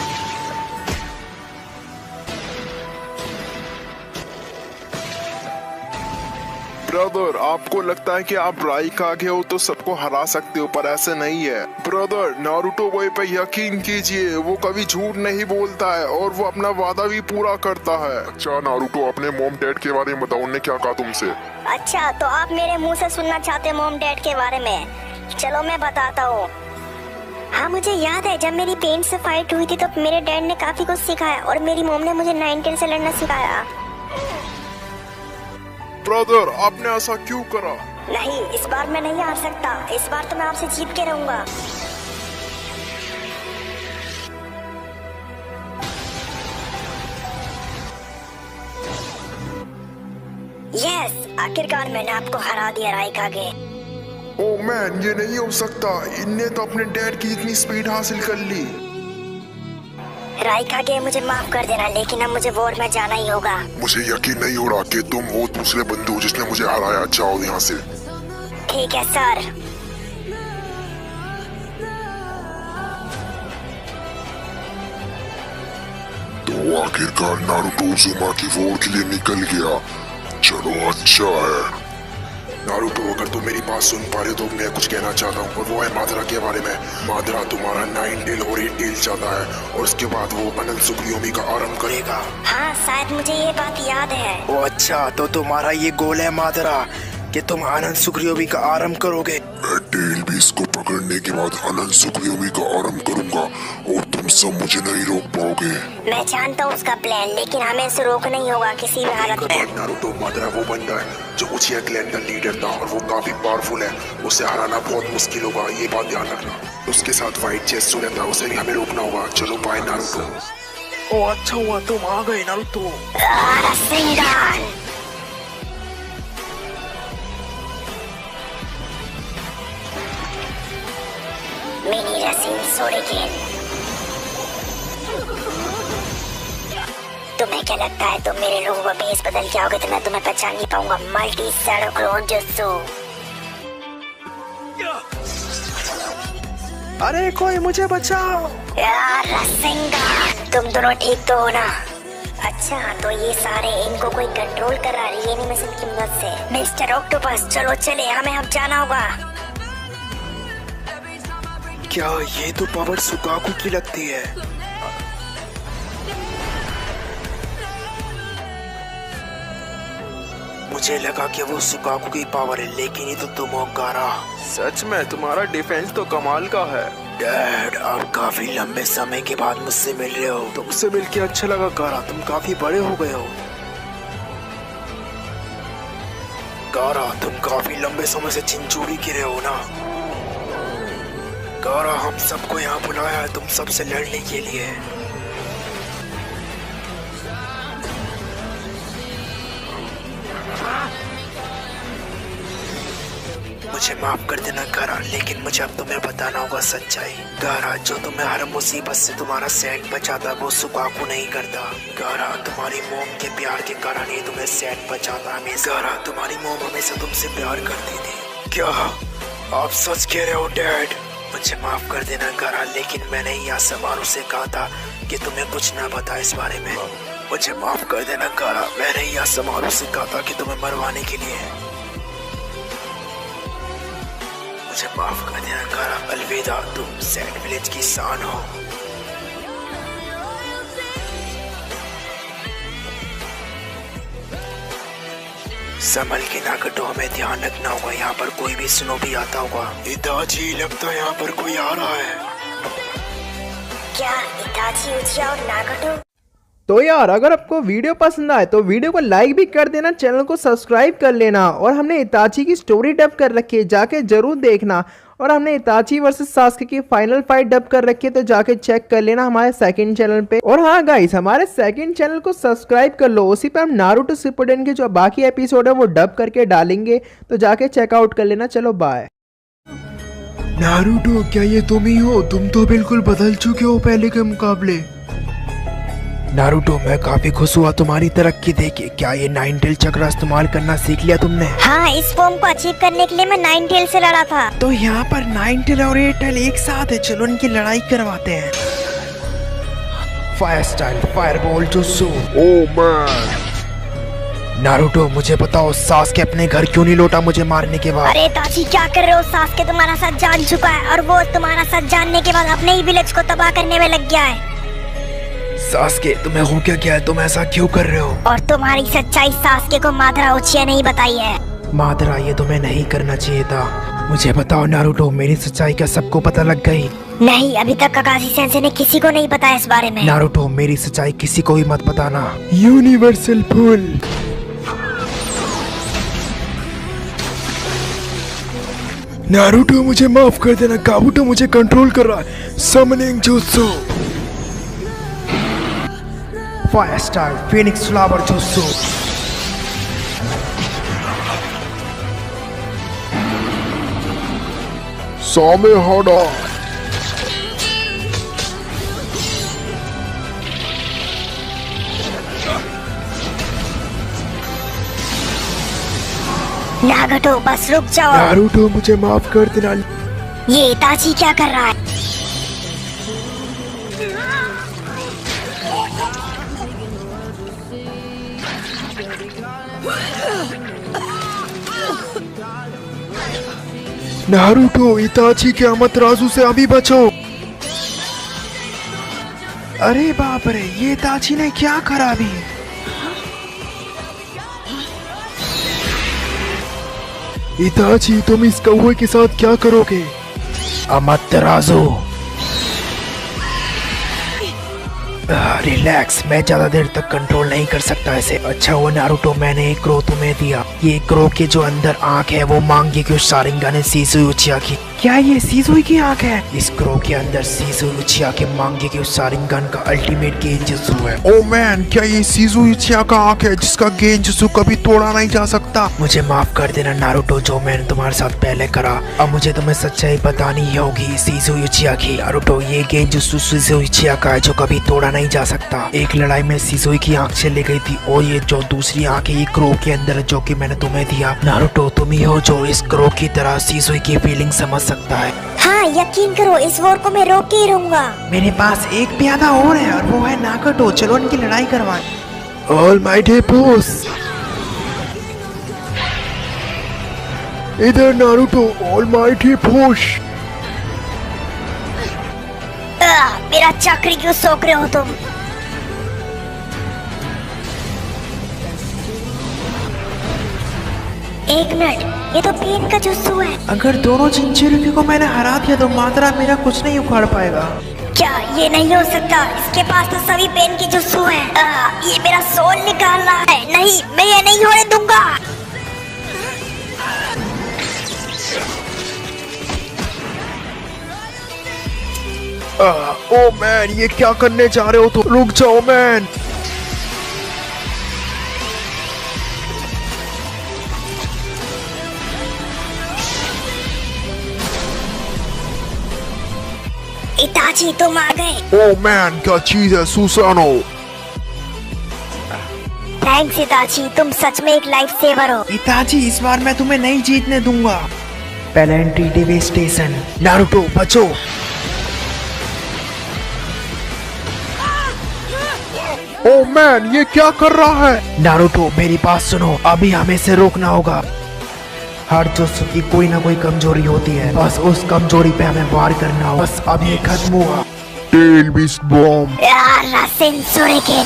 ब्रदर, आपको लगता है कि आप राइकागे हो तो सबको हरा सकते हो, पर ऐसे नहीं है। ब्रदर, नारुतो बॉय पे यकीन कीजिए। वो कभी झूठ नहीं बोलता है और वो अपना वादा भी पूरा करता है। अच्छा नारुतो, अपने मॉम डैड के बारे में बताओ, उन्होंने क्या कहा तुमसे? अच्छा, तो आप मेरे मुंह से सुनना चाहते हैं मॉम डैड के बारे में? चलो मैं बताता हूँ। हाँ, मुझे याद है जब मेरी पेंट से फाइट हुई थी तो मेरे डैड ने काफी कुछ सिखाया और मेरी मॉम ने मुझे 9-10 से लड़ना सिखाया। ब्रदर, आपने ऐसा क्यों करा? नहीं, इस बार मैं नहीं हार सकता। इस बार तो मैं आपसे जीत के रहूंगा। यस, आखिरकार मैंने आपको हरा दिया राइकागे। ओह मैन, ये नहीं हो सकता। इनने तो अपने डैड की इतनी स्पीड हासिल कर ली। राइकागे, मुझे माफ कर देना, लेकिन अब मुझे वॉर में जाना ही होगा। मुझे यकीन नहीं हो रहा कि तुम वो दूसरे बंदे हो जिसने मुझे हराया। जाओ यहाँ से। ठीक है सर। तो आखिरकार नारुतो उज़ुमाकी वॉर के लिए निकल गया। चलो अच्छा है। नारुतो, अगर तुम मेरी बात सुन पा रहे हो तो मैं कुछ कहना चाहता हूँ, और वो है माद्रा के बारे में। माद्रा तुम्हारा 9 टेल और 8 टेल चाहता है, और उसके बाद वो अनंत सुक्रियोमी का आरंभ करेगा। हाँ, शायद मुझे ये बात याद है। ओ अच्छा, तो तुम्हारा ये गोल है माद्रा कि तुम आनंद सुक्रियोमी का आरंभ करोगे? मैं टेल बीस को पकड़ने के बाद अनंत सुक्रियोमी का आरंभ करूंगा और तुम सब मुझे नहीं रोक पाओगे। मैं जानता हूँ उसका प्लान, लेकिन हमें उसे रोकना ही होगा किसी भी हालत में। नारुतो, माद्रा वो बंदा है जो उचिया क्लैन का लीडर था और वो काफी पावरफुल है। उसे हराना बहुत मुश्किल होगा, ये बात ध्यान रखना। उसके साथ वाइट चेस्ट जो रहता है उसे भी हमें रोकना होगा। चलो बाय नारुतो। ओ अच्छा हुआ तुम आ गए नारुतो। मिनी रसिन सोरेकेन। तुम्हें क्या लगता है तुम मेरे लोगों का बेस बदल के आओगे तो मैं तुम्हें पहचान नहीं पाऊंगा? Multi shadow clone jutsu. अरे कोई मुझे बचाओ। यार रसिंगा, तुम दोनों ठीक तो हो ना? अच्छा, तो ये सारे इनको कोई कंट्रोल कर रहा है रिएनिमेशन की मदद से। मिस्टर ऑक्टोपस, चलो चले, हमें अब जाना होगा। क्या ये तो पावर सुकाकू की लगती है। मुझे लगा कि वो सुकाकू की पावर है, लेकिन ये तो तुम हो गारा। सच में तुम्हारा डिफेंस तो कमाल का है। डैड, आप काफी लंबे समय के बाद मुझसे मिल रहे हो। तुमसे मिलके अच्छा लगा गारा, तुम काफी बड़े हो गए हो। गारा, तुम काफी लंबे समय से चिंचोरी गिरे हो ना। गारा, हम सबको यहाँ बुलाया है तुम सबसे लड़ने के लिए। मुझे माफ कर देना गारा, लेकिन मुझे अब तुम्हें बताना होगा सच्चाई। गारा, जो तुम्हें हर मुसीबत से तुम्हारा सैंड बचाता वो सुकाकू नहीं करता। गारा, तुम्हारी मोम के प्यार के कारण ही तुम्हें सैंड बचाता हमेशा। गारा, तुम्हारी मोम हमेशा तुमसे प्यार करती थी। क्या आप सच कह रहे हो डैड? मुझे माफ कर देना गारा, लेकिन मैंने यहाँ समारोह से कहा था कि तुम्हें कुछ ना बता इस बारे में। मुझे माफ कर देना गारा, मैंने यहाँ समारोह से कहा था कि तुम्हें मरवाने के लिए। मुझे माफ कर देना गारा, अलविदा, तुम सैंड विलेज की शान हो। संभल के नागटो, हमें ध्यान रखना होगा, यहाँ पर कोई भी स्नो भी आता होगा। इताची, लगता है यहाँ पर कोई आ रहा है। क्या इताची, उचिया और नागटो? तो यार अगर आपको वीडियो पसंद आए तो वीडियो को लाइक भी कर देना, चैनल को सब्सक्राइब कर लेना। और हमने इताची की स्टोरी डब कर रखी है, जाके जरूर देखना। और हमने इताची वर्सेस सास्के की फाइनल फाइट डब कर रखी है, तो जाके चेक कर लेना हमारे सेकंड चैनल पे। और हाँ गाइस, हमारे सेकंड चैनल को सब्सक्राइब कर लो, उसी पे हम नारुतो शिपुडेन के जो बाकी एपिसोड है वो डब करके डालेंगे, तो जाके चेकआउट कर लेना। चलो बाय। नारुतो, क्या ये तुम ही हो? तुम तो बिल्कुल बदल चुके हो पहले के मुकाबले। नारुतो, मैं काफी खुश हुआ तुम्हारी तरक्की देखे। क्या ये 9 टेल चक्र इस्तेमाल करना सीख लिया तुमने? हाँ, इस फॉर्म को अचीव करने के लिए मैं 9 टेल से लड़ा था। तो यहाँ पर 9 टेल और 8 टेल एक साथ है, चलो इनकी लड़ाई करवाते हैं। Fire style, fireball jutsu. Oh man, Naruto, मुझे बताओ सास्के अपने घर क्यों नहीं लौटा मुझे मारने के बाद? अरे ताची, क्या कर रहे हो? सास्के तुम्हारा सच जान चुका है और वो तुम्हारा सच जानने के बाद अपने ही विलेज को तबाह करने में लग गया है। सास्के, तुम्हें हो क्या है? तुम ऐसा क्यों कर रहे हो? और तुम्हारी सच्चाई सास्के को मादरा उचिया नहीं बताई है। मादरा, ये तुम्हें नहीं करना चाहिए था। मुझे बताओ नारुतो, मेरी सच्चाई क्या सबको पता लग गई? नहीं, अभी तक ककाशी सेंसे ने किसी को नहीं बताया इस बारे में। नारुतो, मेरी सच्चाई किसी को भी मत बताना। यूनिवर्सल पुल। नारुतो, मुझे माफ कर देना, काबुटो मुझे कंट्रोल कर रहा है। समनिंग जुत्सु, फायर स्टाइल, फीनिक्स फ्लावर जुत्सु। सामे हड़ा। नागटो, बस रुक जाओ। नारुतो, मुझे माफ कर देना। ये इताची क्या कर रहा है? नारुतो, इताची के अमतराजू से अभी बचो। अरे बाप रे, ये इताची ने क्या करा अभी? इताची, तुम इस कौवे के साथ क्या करोगे? अमतराजू, रिलैक्स, मैं ज्यादा देर तक कंट्रोल नहीं कर सकता ऐसे। अच्छा हुआ नारुतो, मैंने एक क्रो तुम्हें दिया। ये क्रो के जो अंदर आंख है वो मांगी क्यों शारिंगन ने सीजुई उचिया की। क्या ये सीजुई की आंख है? इस क्रो के अंदर सीजुई उचिया के मांगी क्यों शारिंगन का अल्टीमेट गेंजुत्सु है। ओह मैन, क्या ये सीजुई उचिया का आंख है जिसका गेंजुत्सु कभी तोड़ा नहीं जा सकता? मुझे माफ कर देना नारुतो, जो मैंने तुम्हारे साथ पहले करा। अब मुझे तुम्हें सच्चाई बतानी ही होगी सीजुई उचिया की। नारुतो, ये गेंजुत्सु सीजुई उचिया का है जो कभी तोड़ा नहीं जा सकता। एक लड़ाई में सीजुई की आंख चली गई थी और ये जो दूसरी आंख है ये क्रो के अंदर जो कि मैंने तुम्हें दिया। नारुतो, तुम ही हो जो इस क्रो की तरह सीजुई की फीलिंग समझ सकता है। हाँ, यकीन करो, इस वॉर को मैं रोक के ही रहूंगा। मेरे पास एक प्यादा और है और वो है नागटो, चलो इनकी लड़ाई करवाएं। ऑलमाइटी पुश, इधर नारुतो, ऑलमाइटी पुश। मेरा चक्री क्यों सोख रहे हो तुम? एक मिनट, ये तो पेन का जुत्सु है। अगर दोनों चिंचिरुकी को मैंने हरा दिया तो मात्रा मेरा कुछ नहीं उखाड़ पाएगा। क्या ये नहीं हो सकता? इसके पास तो सभी पेन की जुत्सु है। ये मेरा सोल निकाल रहा है। नहीं, मैं ये नहीं होने दूंगा। ओ मैन, ये क्या करने जा रहे हो तुम? रुक जाओ मैन। इताची तुम आ गए। ओ मैन, क्या चीज है सुसानो। थैंक्स इताची, तुम सच में एक लाइफ सेवर हो। इताची इस बार मैं तुम्हें नहीं जीतने दूंगा। पेलेंट्री टीवी स्टेशन। नारुतो बचो। ओ मैन, ये क्या कर रहा है? नारुतो मेरी बात सुनो, अभी हमें इसे रोकना होगा। हर जुत्सु की कोई ना कोई कमजोरी होती है, बस उस कमजोरी पे हमें वार करना हो। बस अब ये खत्म हुआ। Tail beast bomb. रासेन शूरिकेन।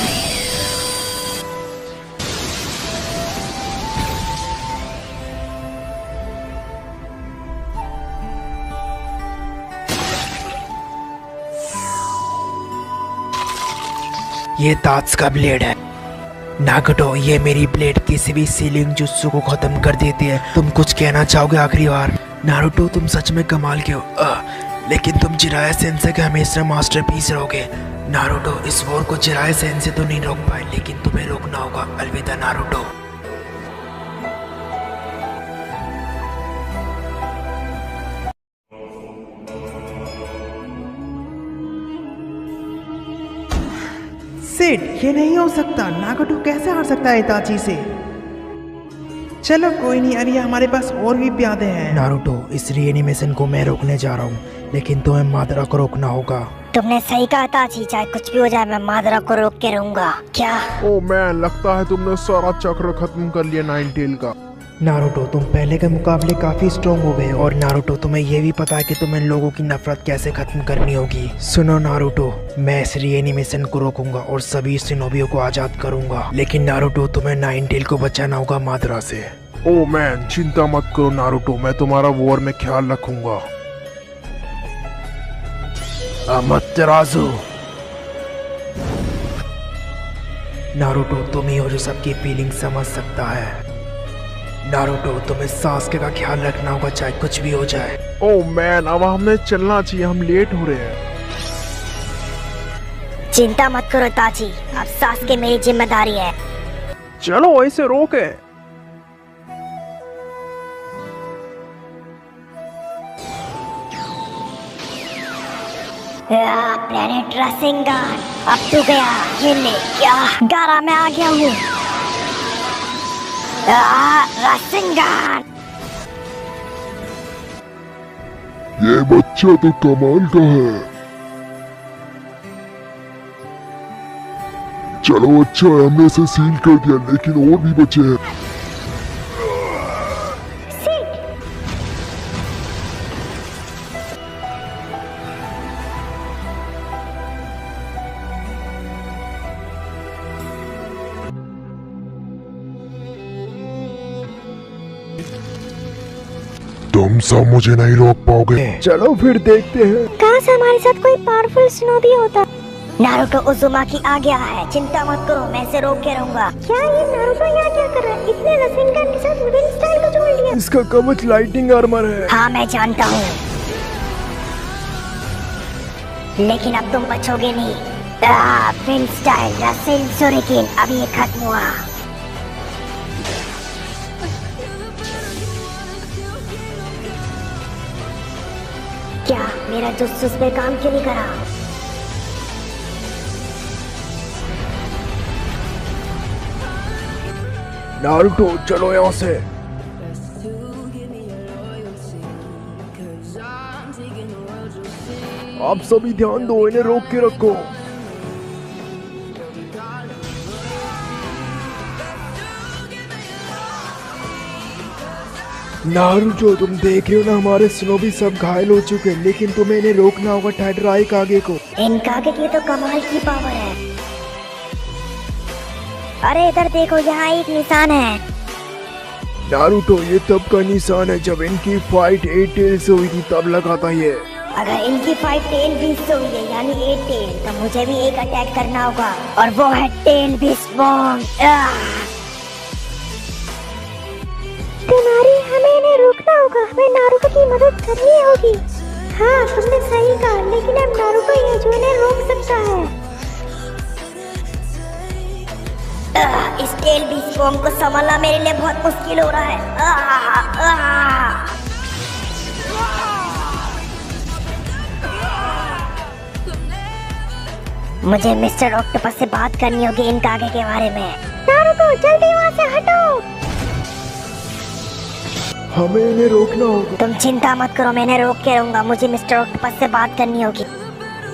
ये तात्स का ब्लेड है। नागटो, ये मेरी ब्लेड किसी भी सीलिंग जुत्सु को खत्म कर देती है। तुम कुछ कहना चाहोगे आखिरी बार? नारुतो तुम सच में कमाल के हो, लेकिन तुम जिराया सेंसे के हमेशा मास्टरपीस रहोगे। नारुतो, इस वॉर को जिराया सेंसे तो नहीं रोक पाए, लेकिन तुम्हें रोकना होगा। अलविदा नारुतो। सेठ, ये नहीं हो सकता। नागटो कैसे हार सकता है इताची से? चलो कोई नहीं, अभी हमारे पास और भी प्यादे हैं। नारुतो, इस रीएनिमेशन को मैं रोकने जा रहा हूँ, लेकिन तुम्हें मादरा को रोकना होगा। तुमने सही कहा इताची, चाहे कुछ भी हो जाए मैं मादरा को रोक के रहूंगा। क्या? ओ मैन, लगता है तुमने सारा चक्र खत्म कर लिया नाइन टेल का। नारुतो, तुम पहले के मुकाबले काफी स्ट्रॉन्ग हो गए हो। और नारुतो, तुम्हें यह भी पता है कि तुम्हें लोगों की नफरत कैसे खत्म करनी होगी। सुनो नारुतो, मैं इस रीएनिमेशन को रोकूंगा और सभी शिनोबियों को आजाद करूंगा, लेकिन नारुतो तुम्हें नाइन टेल को बचाना होगा मादरा से। ओ मैन, चिंता मत करो नारुतो, मैं तुम्हारा वॉर में ख्याल रखूंगा। अमतेराजु। नारुतो, तुम ही हो जो सबकी फीलिंग समझ सकता है। नारुतो, तुम्हें सास्के का ख्याल रखना होगा चाहे कुछ भी हो जाए। ओ मैन, अब हमें चलना चाहिए, हम लेट हो रहे हैं। चिंता मत करो इताची, अब सास्के मेरी जिम्मेदारी है। चलो इसे रोके। प्लेनेट रासेंगान, अब तो गया। ये ले, क्या गारा में आ गया हूँ। रासेंगान। ये बच्चा तो कमाल का है। चलो अच्छा है, हमने इसे सील कर दिया, लेकिन और भी बचे हैं। तुम सब मुझे नहीं रोक पाओगे। चलो फिर देखते हैं। काश हमारे साथ कोई पावरफुल शिनोबी होता। नारुतो उज़ुमाकी आ गया है, चिंता मत करो, मैं इसे रोक के रहूंगा। क्या ये नारुतो यहाँ क्या कर रहा है? इसने रासेंगान के साथ विभिन्न स्टाइल को जोड़ लिया। इसका कवच लाइटिंग आर्मर है। हाँ मैं जानता हूँ, लेकिन अब तुम बचोगे नहीं। विंड स्टाइल रासेन शूरिकेन, अब ये खत्म हुआ। क्या मेरा जुत्सु पे काम क्यों नहीं करा? नारुतो, चलो यहाँ से। आप सभी ध्यान दो, इन्हें रोक के रखो। नारुतो, तुम देख रहे हो ना, हमारे शिनोबी सब घायल हो चुके हैं, लेकिन तुम्हें इन्हें रोकना होगा टाइडराई कागे को। इन कागे की तो कमाल की पावर है। अरे इधर देखो, यहाँ एक निशान है। नारुतो, ये तब का निशान है जब इनकी फाइट 8 टेल से हुई थी, तब लगा था ये। अगर इनकी फाइट टेल बीस्ट से हुई है, यानी 8 टेल, तो मुझे भी एक अटैक करना होगा, और वो है टेल बीस्ट बॉम्ब। तुम्हारी हमें इन्हें रोकना होगा, हमें नारुतो की मदद करनी होगी। हाँ तुमने सही कहा, लेकिन अब नारुतो ये जो इन्हें रोक सकता है। इस टेल बीस्ट बॉम्ब को संभालना मेरे लिए बहुत मुश्किल हो रहा है। मुझे मिस्टर ऑक्टोपस से बात करनी होगी इन कागे के बारे में। नारुतो जल्दी वहाँ से हटो। हमें इन्हें रोकना होगा। तुम चिंता मत करो, मैं इन्हें रोक के रहूंगा। मुझे मिस्टर ऑक्टोपस से बात करनी होगी।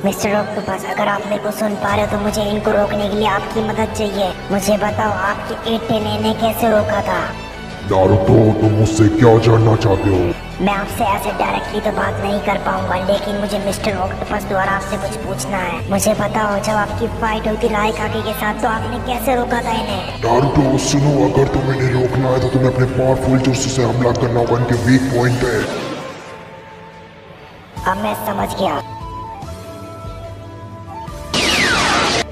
मिस्टर ऑक्टोपस, अगर आप मेरे को सुन पा रहे हो तो मुझे इनको रोकने के लिए आपकी मदद चाहिए। मुझे बताओ आपकी 8 ने इन्हें कैसे रोका था? नारुतो, तुम मुझसे क्या जानना चाहते हो? मैं आपसे ऐसे डायरेक्टली तो बात नहीं कर पाऊंगा, लेकिन मुझे मिस्टर ऑक्टोपस द्वारा आपसे कुछ पूछना है। मुझे बताओ, जब आपकी फाइट हुई थी राई काके के साथ तो आपने कैसे रोका था इन्हें? नारुतो सुनो, अगर तुम्हें इन्हें रोकना है तो तुम्हें अपने पावरफुल जुत्सु से हमला करना होगा इनके वीक पॉइंट पे। अब मैं समझ गया।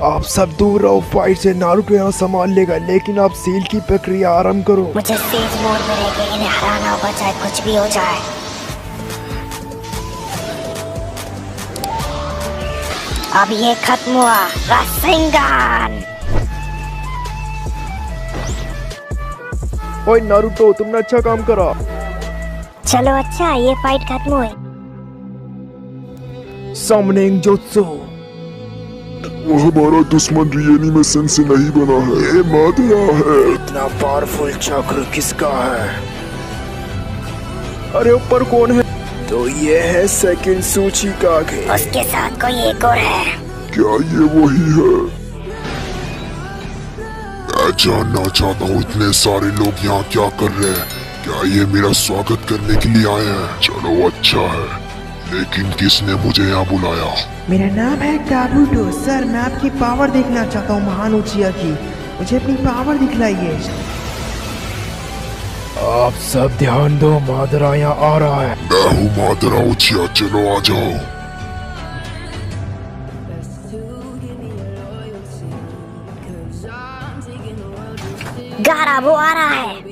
आप सब दूर रहो, फाइट से नारुतो यहाँ संभाल लेगा, लेकिन आप सील की प्रक्रिया आरंभ करो। मुझे सेज मोड में रहकर इन्हें हराना होगा, चाहे कुछ भी हो जाए। अब ये खत्म हुआ। रासेंगान। ओए नारुतो, तुमने अच्छा काम करा। चलो अच्छा, ये फाइट खत्म हुई। Summoning jutsu. वो हमारा दुश्मन रियनी में सेंसे नहीं बना है, ये मादरा है। इतना पावरफुल चक्र किसका है? अरे ऊपर कौन है? तो ये है सेकंड सूची कागे। उसके साथ कोई एक और है। क्या ये वही है? मैं जानना चाहता हूँ इतने सारे लोग यहाँ क्या कर रहे हैं। क्या ये मेरा स्वागत करने के लिए आए हैं? चलो अच्छा है, लेकिन किसने मुझे यहाँ बुलाया? मेरा नाम है काबूटो। सर, मैं आपकी पावर देखना चाहता हूँ महान उचिया की। मुझे अपनी पावर दिखलाइए। आप सब ध्यान दो, मादरा यहाँ आ रहा है। मैं हूँ मादरा उचिया, चलो आ जाओ। गारा, वो आ रहा है।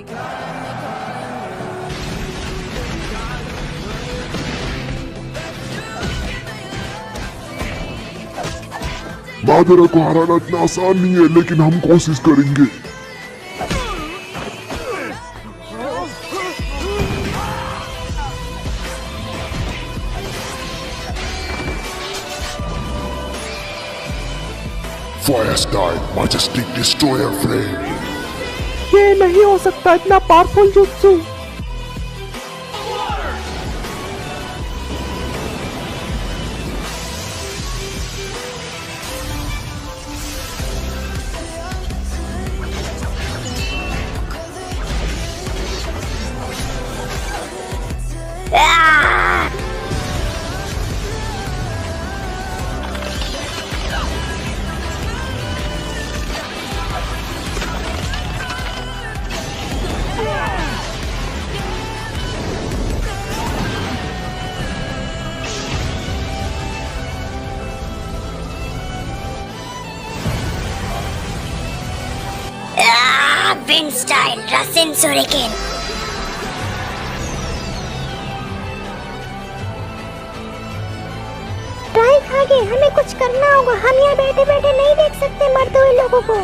मादरा को हराना इतना आसान नहीं है, लेकिन हम कोशिश करेंगे। Fire style majestic destroyer flame. ये नहीं हो सकता, इतना पावरफुल जुत्सु। विंड स्टाइल रसिन सुरिकेन। राई कागे, हमें कुछ करना होगा। हम यहाँ बैठे बैठे नहीं देख सकते मरते हुए लोगों को।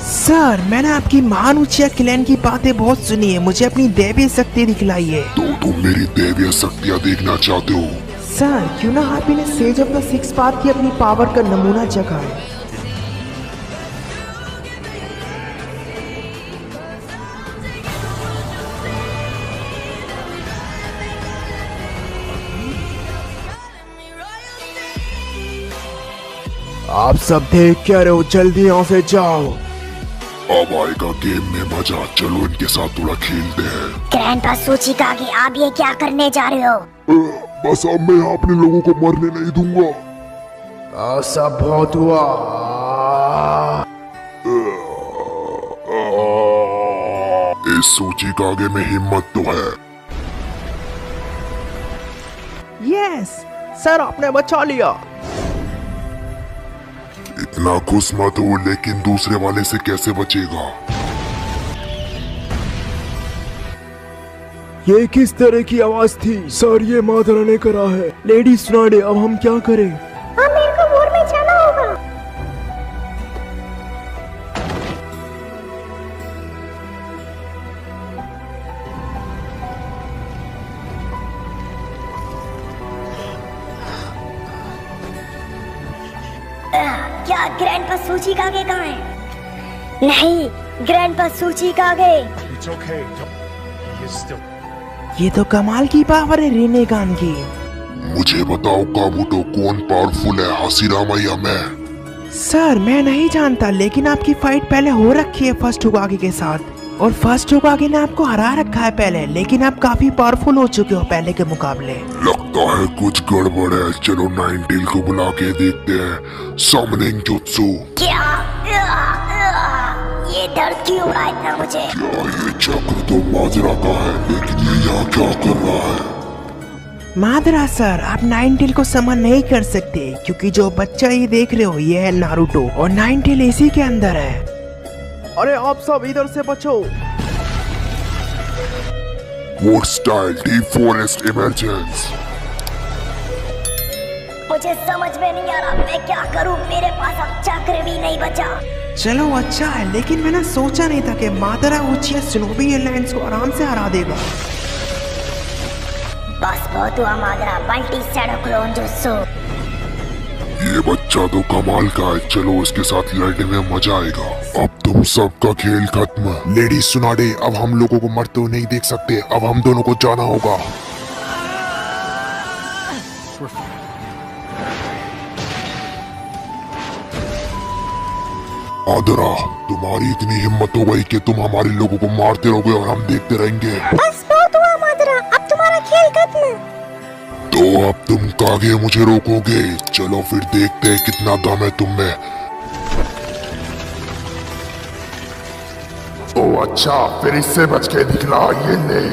सर, मैंने आपकी महान उचिया क्लैन की बातें बहुत सुनी है। मुझे अपनी दैवीय शक्ति दिखलाइए। तो तुम मेरी दैवीय शक्तियाँ देखना चाहते हो? सर, क्यों ना आप इन्हें sage of the six path की अपनी पावर का नमूना चखाएं। आप सब देख क्या रहे हो? जल्दी यहाँ से जाओ। अब आएगा गेम में मजा, चलो इनके साथ थोड़ा खेलते हैं। ग्रैंडपा सूची कागे, आप ये क्या करने जा रहे हो? बस अब मैं यहाँ अपने लोगों को मरने नहीं दूंगा। सब बहुत हुआ। इस सूची का आगे में हिम्मत तो है। यस सर, आपने बचा लिया। इतना खुश मत हो, लेकिन दूसरे वाले से कैसे बचेगा? ये किस तरह की आवाज थी? सर, ये मादरा ने करा है। लेडी सुनाडे, अब हम क्या करें? हम मेरे को वोर में जाना होगा। क्या ग्रैंडपा सूचिकागे कहाँ है? नहीं, ग्रैंडपा सूचिकागे। ये तो कमाल की पावर है रिनेगान की। मुझे बताओ काबूटो, कौन पावरफुल है, हाशिरामा या मैं? सर मैं नहीं जानता, लेकिन आपकी फाइट पहले हो रखी है फर्स्ट होकागे के साथ, और फर्स्ट होकागे ने आपको हरा रखा है पहले, लेकिन आप काफी पावरफुल हो चुके हो पहले के मुकाबले। लगता है कुछ गड़बड़ है, चलो नाइनटेल को बुला के देखते हैं। Summoning jutsu. क्या? ये दर्द क्यों हो रहा है इतना मुझे? क्या ये चक्र तो माजरा का है, लेकिन ये यहाँ क्या कर रहा है? मादरा सर, आप नाइनटेल को समन नहीं कर सकते, क्योंकि जो बच्चा ये देख रहे हो ये है नारुतो, और नाइनटेल इसी के अंदर है। अरे आप सब इधर से बचो। War style deep forest emergence. मुझे समझ में नहीं आ रहा मैं क्या करूं, मेरे पास अब चक्र भी नहीं बचा। चलो अच्छा है, लेकिन मैंने सोचा नहीं था कि मादरा उचिया शिनोबी एयरलाइंस को आराम से हरा देगा। बस बहुत हुआ मादरा, मल्टी शैडो क्लोन जुत्सु। ये बच्चा तो कमाल का है, चलो इसके साथ लड़ने में मजा आएगा। अब तुम सबका खेल खत्म। लेडीज सुनाडे, अब हम लोगों को मरते हुए नहीं देख सकते, अब हम दोनों को जाना होगा। आदरा, तुम्हारी इतनी हिम्मत हो गई कि तुम हमारे लोगों को मारते रहोगे और हम देखते रहेंगे। बस बहुत हुआ मादरा, अब तुम्हारा खेल खत्म। तो अब तुम कागे मुझे रोकोगे? चलो फिर देखते हैं कितना दम है तुम में। ओ अच्छा, फिर इससे बच के निकला, ये ले।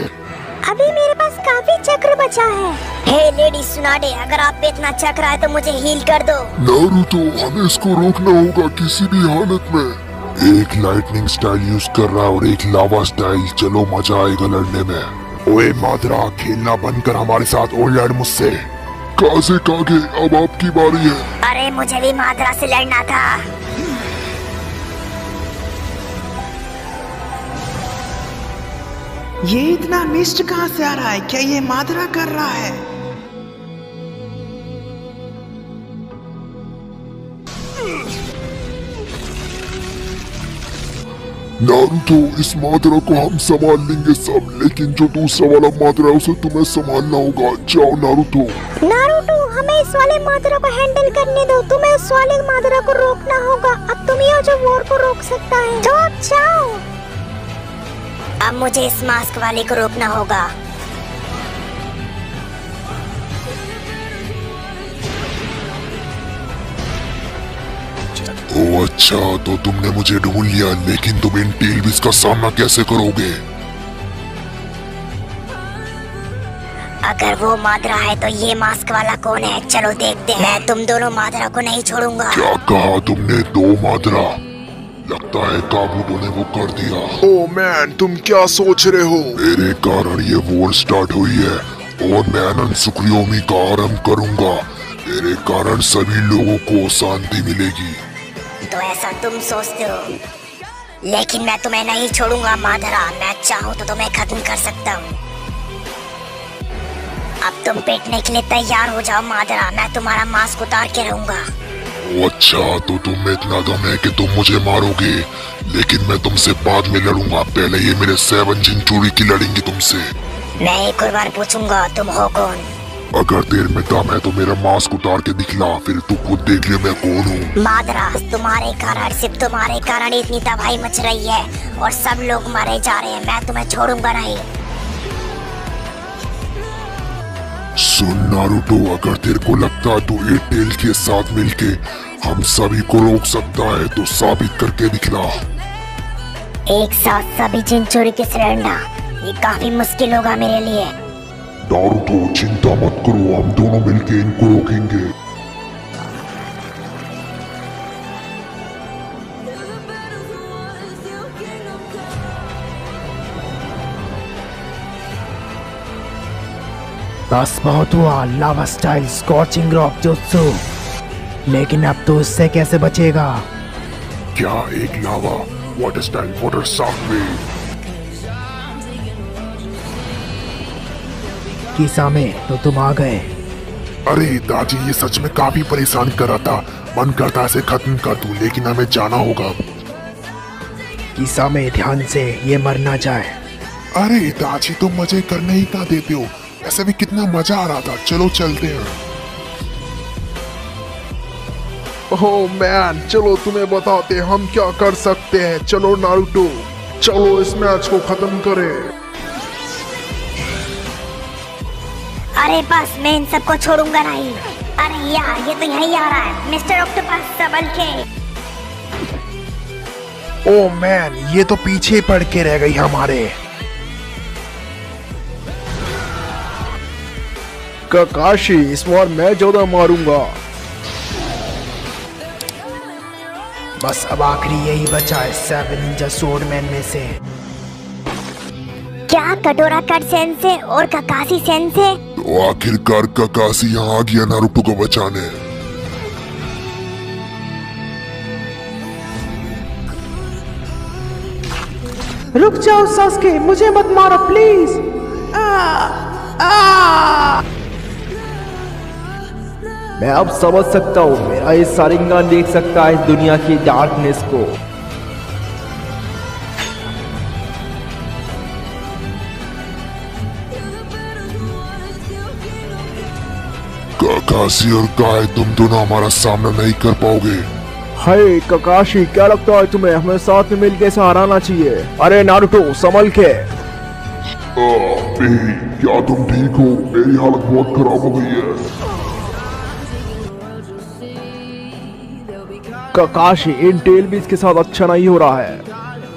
अभी मेरे पास काफी चक्र बचा है। हे लेडी सुनाडे, अगर आप पे इतना चक्र है तो मुझे हील कर दो। नारुतो, हमें इसको रोकना होगा किसी भी हालत में। एक लाइटनिंग स्टाइल यूज कर रहा है और एक लावा स्टाइल, चलो मजा आएगा लड़ने में। ओए मादरा, खेलना बंद कर हमारे साथ और लड़ मुझसे। काजे कागे, अब आपकी बारी है। अरे मुझे भी मादरा से लड़ना था। ये इतना मिस्ट कहाँ से आ रहा है? क्या ये मादरा कर रहा है? नारुतो, इस मादरा को हम संभाल लेंगे सब, लेकिन जो दूसरा वाला मादरा है उसे तुम्हें संभालना होगा। जाओ नारुतो। नारुतो, हमें इस वाले मादरा को हैंडल करने दो, तुम्हें उस वाले मादरा को रोकना होगा। अब तुम ही हो जो वॉर को रोक सकता है, तो जाओ। अब मुझे इस मास्क वाले को रोकना होगा। ओ अच्छा, तो तुमने मुझे ढूंढ लिया, लेकिन तुम इन टेलबिस का सामना कैसे करोगे? अगर वो मादरा है तो ये मास्क वाला कौन है? चलो देखते हैं। मैं तुम दोनों मादरा को नहीं छोड़ूंगा। क्या कहा तुमने? दो मादरा? लगता है काबूटो ने वो कर दिया। ओ मैन, तुम क्या सोच रहे हो? मेरे कारण ये वॉर स्टार्ट हुई है और मैं अनंत सुक्रियोमी का आरंभ करूंगा। मेरे कारण सभी लोगों को शांति मिलेगी। तो ऐसा तुम सोचते हो, लेकिन मैं तुम्हें नहीं छोड़ूंगा मादरा। मैं चाहूँ तो तुम्हें खत्म कर सकता हूँ। अब तुम पिटने के लिए तैयार हो जाओ मादरा, मैं तुम्हारा मास्क उतार के रहूंगा। अच्छा, तो तुम में इतना दम है कि तुम मुझे मारोगे, लेकिन मैं तुमसे बाद में लड़ूंगा। पहले ये मेरे 7 जिंचुरी की लड़ेंगी तुमसे। मैं एक और बार पूछूंगा, तुम हो कौन? अगर तेरे में दम है तो मेरा मास्क उतार के दिखला, फिर तू खुद देख ले मैं कौन हूँ। मादरा, तुम्हारे कारण, सिर्फ तुम्हारे कारण इतनी तबाही मच रही है और सब लोग मारे जा रहे हैं। मैं तुम्हें छोड़ूंगा नहीं। सुन नारुतो, अगर तेरे को लगता है तो एट टेल के साथ मिलके हम सभी को रोक सकता है तो साबित करके दिखला। एक साथ सभी जिंचुरी के से लड़ना, ये काफी मुश्किल होगा मेरे लिए। नारुतो, चिंता मत करो, हम दोनों मिलके इनको रोकेंगे। बस बहुत हुआ, लावा स्टाइल स्कॉचिंग रॉक जुत्सु। लेकिन अब तो इससे कैसे बचेगा? क्या एक lava water style water shock wave? किसा में तो तुम आ गए। अरे दादी, ये सच में काफी परेशान कर रहा था। मन करता है इसे खत्म कर दूं, लेकिन हमें जाना होगा। किसामे ध्यान से, ये मर ना जाए। अरे इताची तुम मजे करने ही कहाँ देते हो, ऐसे भी कितना मजा आ रहा था। चलो चलते हैं। ओह मैन, चलो तुम्हें बताते हैं हम क्या कर सकते हैं। चलो नारुतो, चलो इस मैच को खत्म करें। अरे बस, मैं इन सबको छोड़ूंगा नहीं। अरे यार, ये तो यहीं आ रहा है, मिस्टर ऑक्टोपस संभल के। ओह मैन, ये तो पीछे पड़ के रह गई हमारे। काकाशी, इस बार मैं ज्यादा मारूंगा। बस अब आखिरी यही बचा है 7 निंजा स्वॉर्डमैन में से। क्या कटोरा कट सेंसे और ककाशी सेंसे? तो आखिरकार काकाशी यहाँ आ गया नारुतो को बचाने। रुक जाओ सास्के, मुझे मत मारो प्लीज। मैं अब समझ सकता हूँ, मेरा ये शारिंगान देख सकता है इस दुनिया की डार्कनेस को। काकाशी और काय, तुम दोनों हमारा सामना नहीं कर पाओगे। हाय ककाशी, क्या लगता है तुम्हें? हमें साथ में मिलकर इसे हराना चाहिए। अरे नारुतो, संभल के। क्या तुम ठीक हो? मेरी हालत बहुत खराब हो गई है। ककाशी, इन टेलबिस के साथ अच्छा नहीं हो रहा है।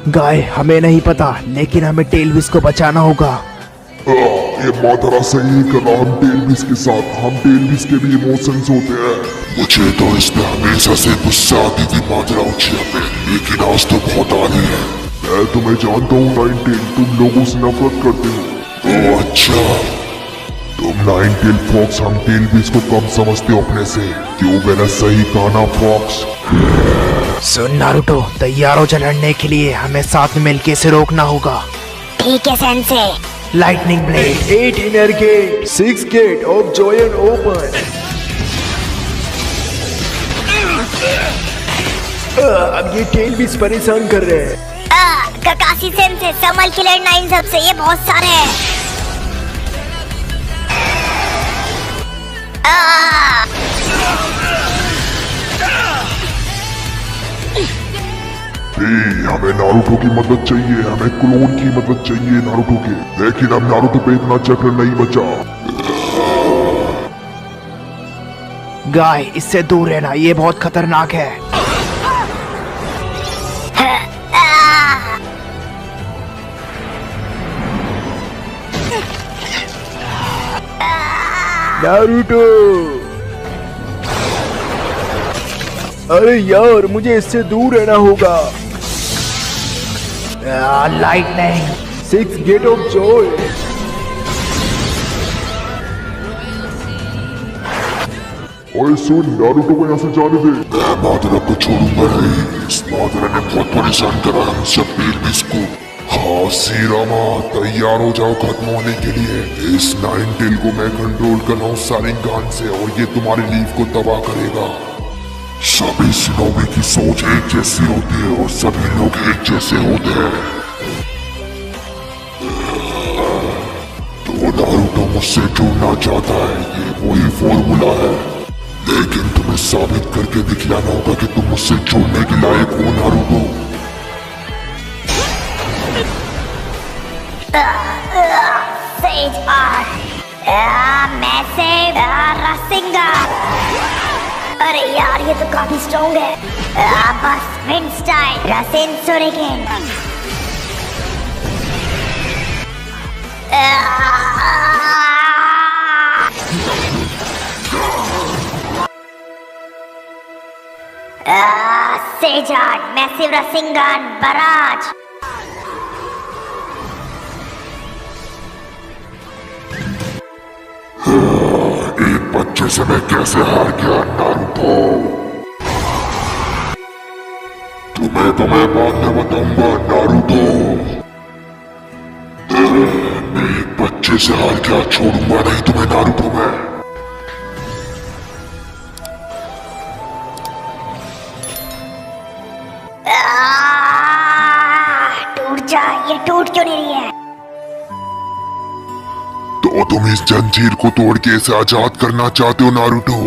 गाय, हमें नहीं पता, लेकिन हमें टेलबिस को बचाना होगा। ये माधरा सही कहा, हम टेलबिस के साथ, हम टेलबिस के भी इमोशंस होते हैं। मुझे तो इस पे हमेशा से गुस्सा आती थी माधरा उचिया पे, लेकिन आज तो बहुत आ रही है। मैं तुम्हें जानता हूँ नाइनटेल, तुम लोगों से नफरत करते हो। ओह अच्छा, तुम नाइनटेल फॉक्स, हम टेलबिस को कम समझते हो अपने से। क्यों मैंने सही कहा ना फॉक्स? सुन नारुतो, तैयार हो जा लड़ने के लिए, हमें साथ में मिलके इसे रोकना होगा। ठीक है sensei. Lightning blade, 8 inner gate, 6 gate of जॉयन ओपन। अब ये टेलबिस परेशान कर रहे हैं। ककाशी सेंसे, संभल के लड़ना इन सबसे, ये बहुत सारे हैं। हमें नारुतो की मदद चाहिए, हमें क्लोन की मदद चाहिए नारुतो के, लेकिन अब नारुतो पे इतना चक्र नहीं बचा। गाय, इससे दूर रहना, ये बहुत खतरनाक है। नारुतो, अरे यार, मुझे इससे दूर रहना होगा। Lightning, 6 gate of joy. ओए सुन, नारुतो को यहाँ से जाने दे। मैं माधरा को छोड़ूंगा नहीं, इस माधरा ने बहुत परेशान करा हम सब टेलबिस को। हाँ सीरामा, तैयार हो जाओ खत्म होने के लिए। इस नाइनटेल को मैं कंट्रोल कर रहा हूँ शारिंगान से, और ये तुम्हारी लीफ को तबाह करेगा। सभी शिनोबी की सोच एक जैसी होती है और सभी लोग एक जैसे होते हैं। तो नारुतो मुझसे जुड़ना चाहता है, ये वही फॉर्मूला है, लेकिन तुम्हें साबित करके दिखलाना होगा कि तुम मुझसे जुड़ने के लायक हो नारुतो। सेज आर्ट, मैसिव राशिंगन। अरे यार, ये तो काफी स्ट्रॉन्ग है। बस विंड स्टाइल रासेन सोरेगेन। सेज आर्ट, मैसिव राशिंगन, बराज। एक बच्चे से मैं कैसे हार गया नारुतो? तुम्हें बाद में बताऊंगा नारुतो। मैं एक बच्चे से हार गया, छोड़ूंगा नहीं तुम्हें नारुतो में। ये टूट क्यों नहीं रही है? तो तुम इस जंजीर को तोड़ के इसे आजाद करना चाहते हो नारुतो,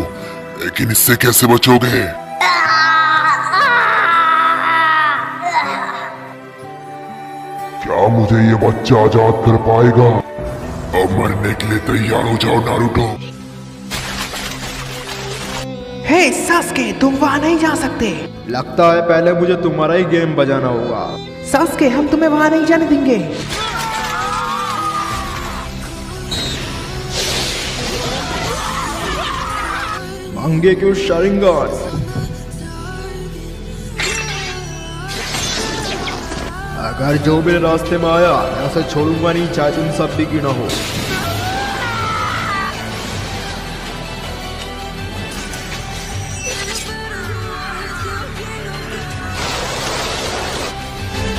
लेकिन इससे कैसे बचोगे? क्या मुझे ये बच्चा आजाद कर पाएगा? अब मरने के लिए तैयार हो जाओ नारुतो। हे सास्के, तुम वहां नहीं जा सकते। लगता है पहले मुझे तुम्हारा ही गेम बजाना होगा। सास्के, हम तुम्हें वहां नहीं जाने देंगे। मांगे क्यों शारिंगन? अगर जो मेरे रास्ते में आया मैं उसे छोड़ूंगा नहीं, चाहे तुम सब भी क्यों ना हो।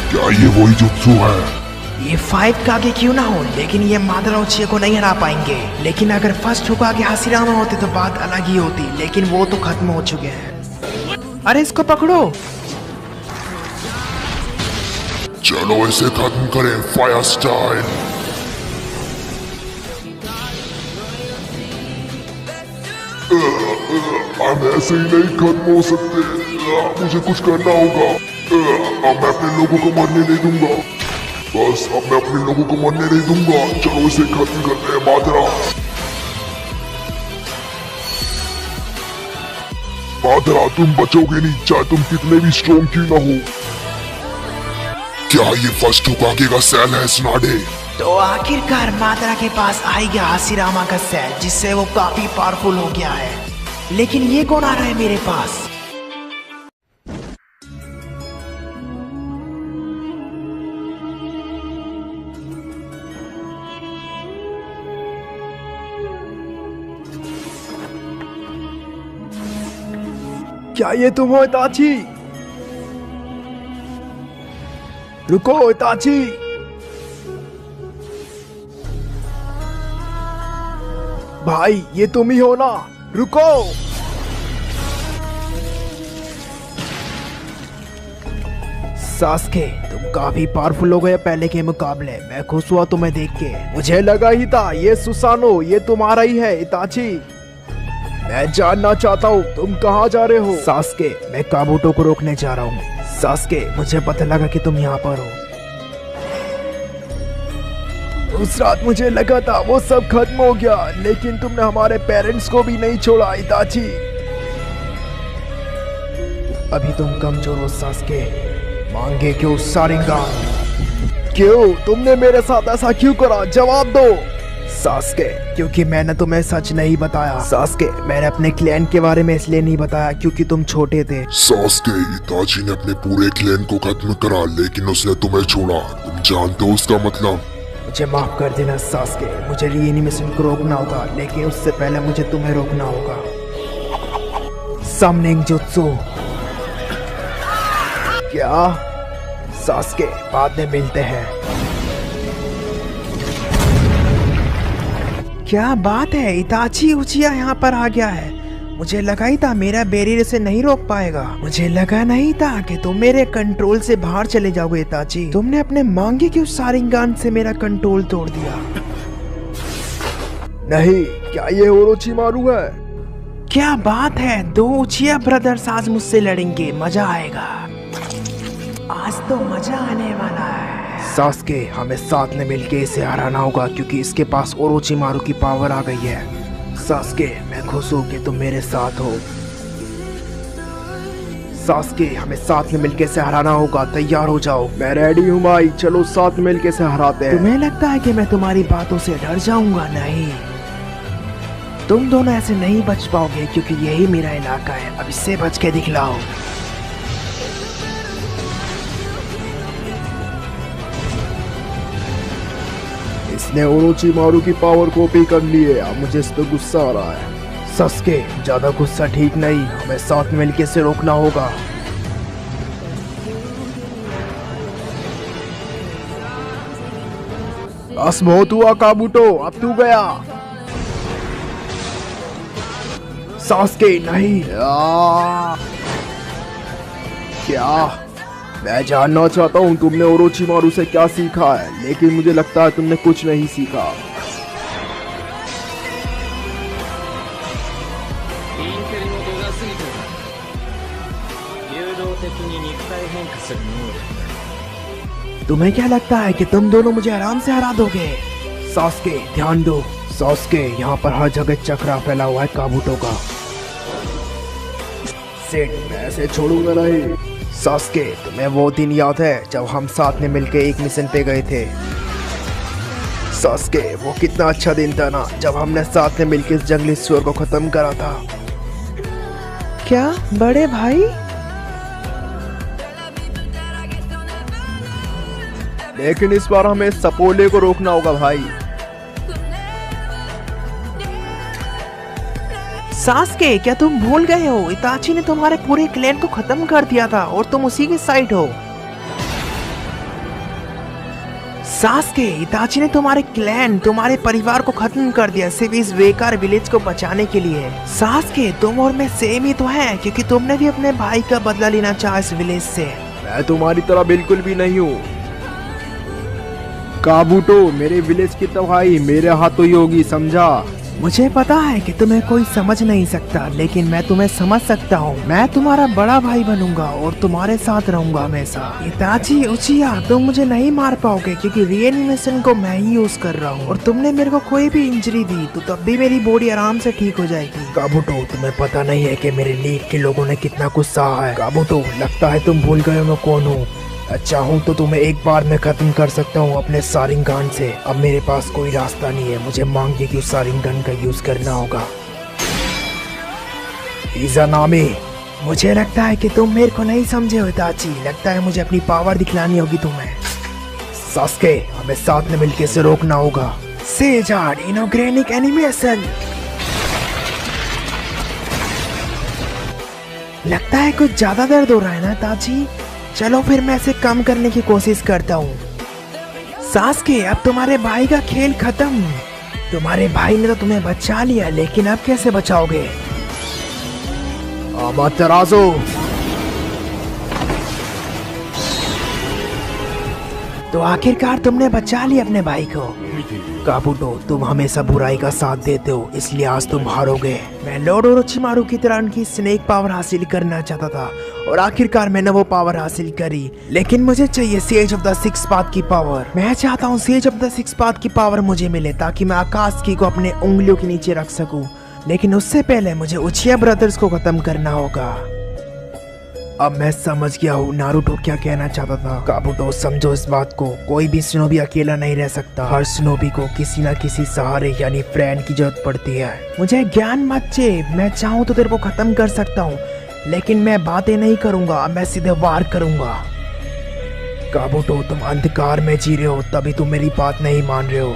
क्या ये वही जुत्सु है? ये 5 का आगे क्यों ना हो, लेकिन ये मादरा उचिया को नहीं हरा पाएंगे। लेकिन अगर फर्स्ट होगा आगे हाशिरामा होते तो बात अलग ही होती, लेकिन वो तो खत्म हो चुके हैं। अरे इसको पकड़ो। चलो इसे खत्म करें, फायर स्टाइल। हम ऐसे ही नहीं खत्म हो सकते, मुझे कुछ करना होगा। अब मैं अपने लोगों को मरने नहीं दूंगा, बस अब मैं अपने लोगों को मरने नहीं दूंगा। चलो इसे खत्म करते हैं मादरा। मादरा तुम बचोगे नहीं, चाहे तुम कितने भी स्ट्रॉन्ग क्यों ना हो। क्या ये फर्स्ट होकागे का सेल है स्नाडे? तो आखिरकार मादरा के पास आई गया हाशिरामा का सेल, जिससे वो काफी पावरफुल हो गया है। लेकिन ये कौन आ रहा है मेरे पास? क्या ये तुम हो इताची? रुको इताची। भाई ये तुम ही हो ना? रुको। सास्के, तुम काफी पावरफुल हो गए पहले के मुकाबले। मैं खुश हुआ तुम्हें देख के। मुझे लगा ही था ये सुसानो ये तुम्हारा ही है इताची। मैं जानना चाहता हूँ तुम कहाँ जा रहे हो? सास्के, मैं काबूटो को रोकने जा रहा हूँ। सास्के, मुझे पता लगा कि तुम यहाँ पर हो। उस रात मुझे लगा था वो सब खत्म हो गया, लेकिन तुमने हमारे पेरेंट्स को भी नहीं छोड़ा इताची। अभी तुम कमजोर हो सास्के। मांगे क्यों शारिंगन? क्यों? तुमने मेरे साथ ऐसा क्यों करा? जवाब दो। सास्के, क्योंकि मैंने तुम्हें सच नहीं बताया। सास्के, मैंने अपने क्लैन के बारे में इसलिए नहीं बताया क्योंकि तुम छोटे थे। सास्के, इताची ने अपने पूरे क्लैन को खत्म करा, लेकिन उसने तुम्हें छोड़ा। तुम जानते हो उसका मतलब? मुझे माफ कर देना सास्के, मुझे रीएनिमेशन को रोकना होगा, लेकिन उससे पहले मुझे तुम्हें रोकना होगा। Summoning jutsu. क्या? सास्के, बाद में मिलते हैं। क्या बात है, इताची उचिया यहाँ पर आ गया है। मुझे लगा ही था मेरा बैरियर से नहीं रोक पाएगा। मुझे लगा नहीं था कि तुम मेरे कंट्रोल से बाहर चले जाओगे इताची। तुमने अपने मांगे के उस शारिंगन से मेरा कंट्रोल तोड़ दिया। नहीं, क्या ये ओरोचिमारू है? क्या बात है, 2 उचिया ब्रदर्स आज मुझसे लड़ेंगे। मजा आएगा, आज तो मजा आने वाला है। सास्के, हमें साथ में मिलके इसे हराना होगा क्योंकि इसके पास ओरोचिमारू की पावर आ गई है। सास्के, मैं खुश हूँ कि तुम मेरे साथ हो। सास्के, हमें साथ में मिलके इसे हराना होगा। तैयार हो जाओ। मैं रेडी हूँ भाई, चलो साथ मिलके इसे हराते हैं। तुम्हें लगता है कि मैं तुम्हारी बातों से डर जाऊंगा? नहीं, तुम दोनों ऐसे नहीं बच पाओगे क्योंकि यही मेरा इलाका है। अब इससे बच के दिखलाओ। इसने ओरोचिमारू की पावर कॉपी कर ली है। अब मुझे इस पे गुस्सा आ रहा है। सास्के, ज्यादा गुस्सा ठीक नहीं, हमें साथ मिलके इसे रोकना होगा। बस बहुत हुआ काबूटो, अब तू गया। सास्के, नहीं। क्या? मैं जानना चाहता हूँ तुमने ओरोचिमारू से क्या सीखा है, लेकिन मुझे लगता है तुमने कुछ नहीं सीखा। तुम्हें क्या लगता है कि तुम दोनों मुझे आराम से हरा दोगे? सास्के ध्यान दो। सास्के, यहाँ पर हर जगह चक्रा फैला हुआ है काबूटो का। सेठ, मैं ऐसे छोड़ूंगा नहीं। सास्के, तुम्हें वो दिन याद है जब हम साथ में मिलके एक मिशन पे गए थे? सास्के, वो कितना अच्छा दिन था ना, जब हमने साथ में मिलके इस जंगली सुअर को खत्म करा था। क्या बड़े भाई? लेकिन इस बार हमें सपोले को रोकना होगा भाई। सास्के, क्या तुम भूल गए हो? इताची ने तुम्हारे पूरे क्लैन को खत्म कर दिया था और तुम उसी की साइड हो। सास्के, इताची ने तुम्हारे क्लैन, तुम्हारे परिवार को खत्म कर दिया सिर्फ इस बेकार विलेज को बचाने के लिए। सास्के, तुम और मैं सेम ही तो हैं, क्योंकि तुमने भी अपने भाई का बदला लेना चाहा इस विलेज से। मैं तुम्हारी तरह बिल्कुल भी नहीं हूँ। काबूटो, मेरे विलेज की तबाही मेरे हाथों ही होगी, समझा? मुझे पता है कि तुम्हें कोई समझ नहीं सकता, लेकिन मैं तुम्हें समझ सकता हूँ। मैं तुम्हारा बड़ा भाई बनूंगा और तुम्हारे साथ रहूंगा हमेशा। इताची, उचिया, तुम मुझे नहीं मार पाओगे क्योंकि रीएनिमेशन को मैं ही यूज कर रहा हूँ। और तुमने मेरे को कोई भी इंजरी दी तो तब भी मेरी बॉडी आराम से ठीक हो जाएगी। काबूटो, तुम्हें पता नहीं है कि मेरे लीग के लोगों ने कितना कुछ सहा है। काबूटो, लगता है तुम भूल गए मैं कौन हूँ। चाहूँ तो तुम्हें एक बार में खत्म कर सकता हूँ अपने सारिंगन से। अब मेरे पास कोई रास्ता नहीं है, मुझे मांगिए कि उस सारिंगन का यूज करना होगा। इज़ानामी, मुझे लगता है कि तुम मेरे को नहीं समझे हो इताची। लगता है मुझे अपनी पावर दिखलानी होगी तुम्हें। सास्के, हमें साथ में मिलकर इसे रोकना होगा। सेजाड इनोग्रेनिक एनिमेशन। लगता है कुछ ज्यादा दर्द हो रहा है ना ताची? चलो फिर मैं इसे कम करने की कोशिश करता हूँ। सास्के, अब तुम्हारे भाई का खेल खत्म। तुम्हारे भाई ने तो तुम्हें बचा लिया, लेकिन अब कैसे बचाओगे? अमातेराजू, तो आखिरकार तुमने बचा लिया अपने भाई को। काबूटो, तुम हमेशा बुराई का साथ देते हो, इसलिए आज तुम हारोगे। मैं लॉर्ड ओरोचिमारू की तरह उनकी स्नेक पावर हासिल करना चाहता था और आखिरकार मैंने वो पावर हासिल करी। लेकिन मुझे चाहिए sage of the six path की पावर। मैं चाहता हूँ sage of the six path की पावर मुझे मिले ताकि मैं आकाश को अपने उंगलियों के नीचे रख सकूं। लेकिन उससे पहले मुझे उचिया ब्रदर्स को खत्म करना होगा। अब मैं समझ गया हूँ नारुतो क्या कहना चाहता था। काबूटो, समझो इस बात को, कोई भी शिनोबी अकेला नहीं रह सकता। हर शिनोबी को किसी न किसी सहारे यानी फ्रेंड की जरूरत पड़ती है। मुझे ज्ञान मत चाहिए, मैं चाहूँ तो तेरे को खत्म कर सकता हूँ, लेकिन मैं बातें नहीं करूँगा, मैं सीधे वार करूँगा। काबूटो, तुम अंधकार में जी रहे हो, तभी तुम मेरी बात नहीं मान रहे हो।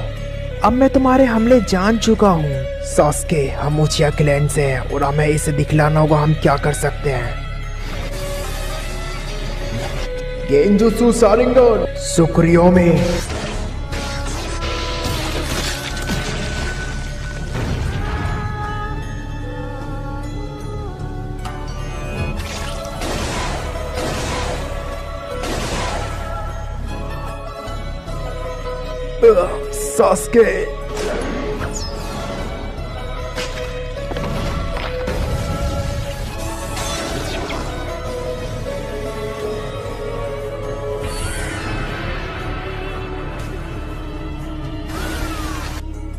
अब मैं तुम्हारे हमले जान चुका हूँ। सास्के, हम उचिया क्लैन से हैं और हमें इसे दिखलाना होगा हम क्या कर सकते हैं। गेंजुत्सु सारिंगन सुक्रियो में। सास्के,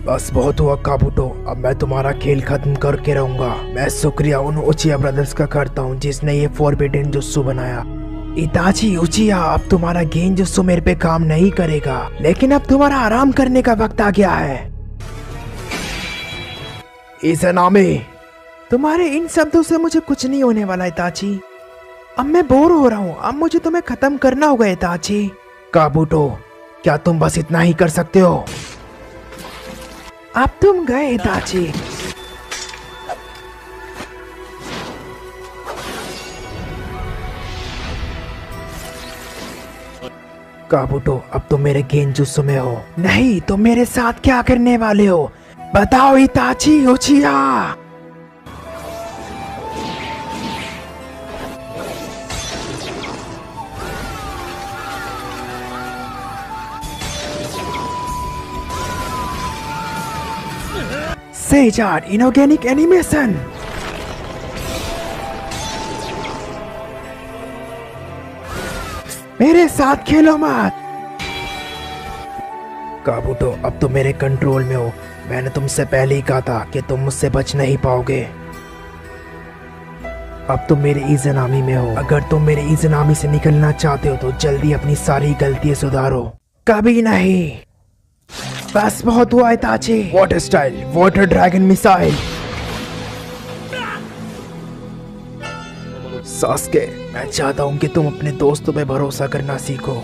बस बहुत हुआ काबूटो, अब मैं तुम्हारा खेल खत्म करके रहूंगा। मैं शुक्रिया उन उचिया ब्रदर्स का करता हूँ जिसने ये फॉरबिडन जुत्सु बनाया। इताची, उचिया, अब तुम्हारा गेंजुत्सु मेरे पे काम नहीं करेगा, लेकिन अब तुम्हारा आराम करने का वक्त आ गया है। इज़ानामी, तुम्हारे इन शब्दों से मुझे कुछ नहीं होने वाला इताची। अब मैं बोर हो रहा हूँ, अब मुझे तुम्हें खत्म करना होगा इताची। काबूटो, क्या तुम बस इतना ही कर सकते हो? अब तुम गए इताची। काबूटो, अब तुम मेरे गेंजुत्सु में हो। नहीं, तुम मेरे साथ क्या करने वाले हो? बताओ इताची, उचिया। सेजान इनऑर्गेनिक एनिमेशन। मेरे साथ खेलो मत। काबूटो, अब तुम मेरे कंट्रोल में हो। मैंने तुमसे पहले ही कहा था कि तुम मुझसे बच नहीं पाओगे। अब तुम मेरे इज़नामी में हो। अगर तुम मेरे इज़नामी से निकलना चाहते हो तो जल्दी अपनी सारी गलतियां सुधारो। कभी नहीं। बस बहुत हुआ इताची। Water style water dragon missile. Sasuke, मैं चाहता हूं कि तुम अपने दोस्तों पे भरोसा करना सीखो।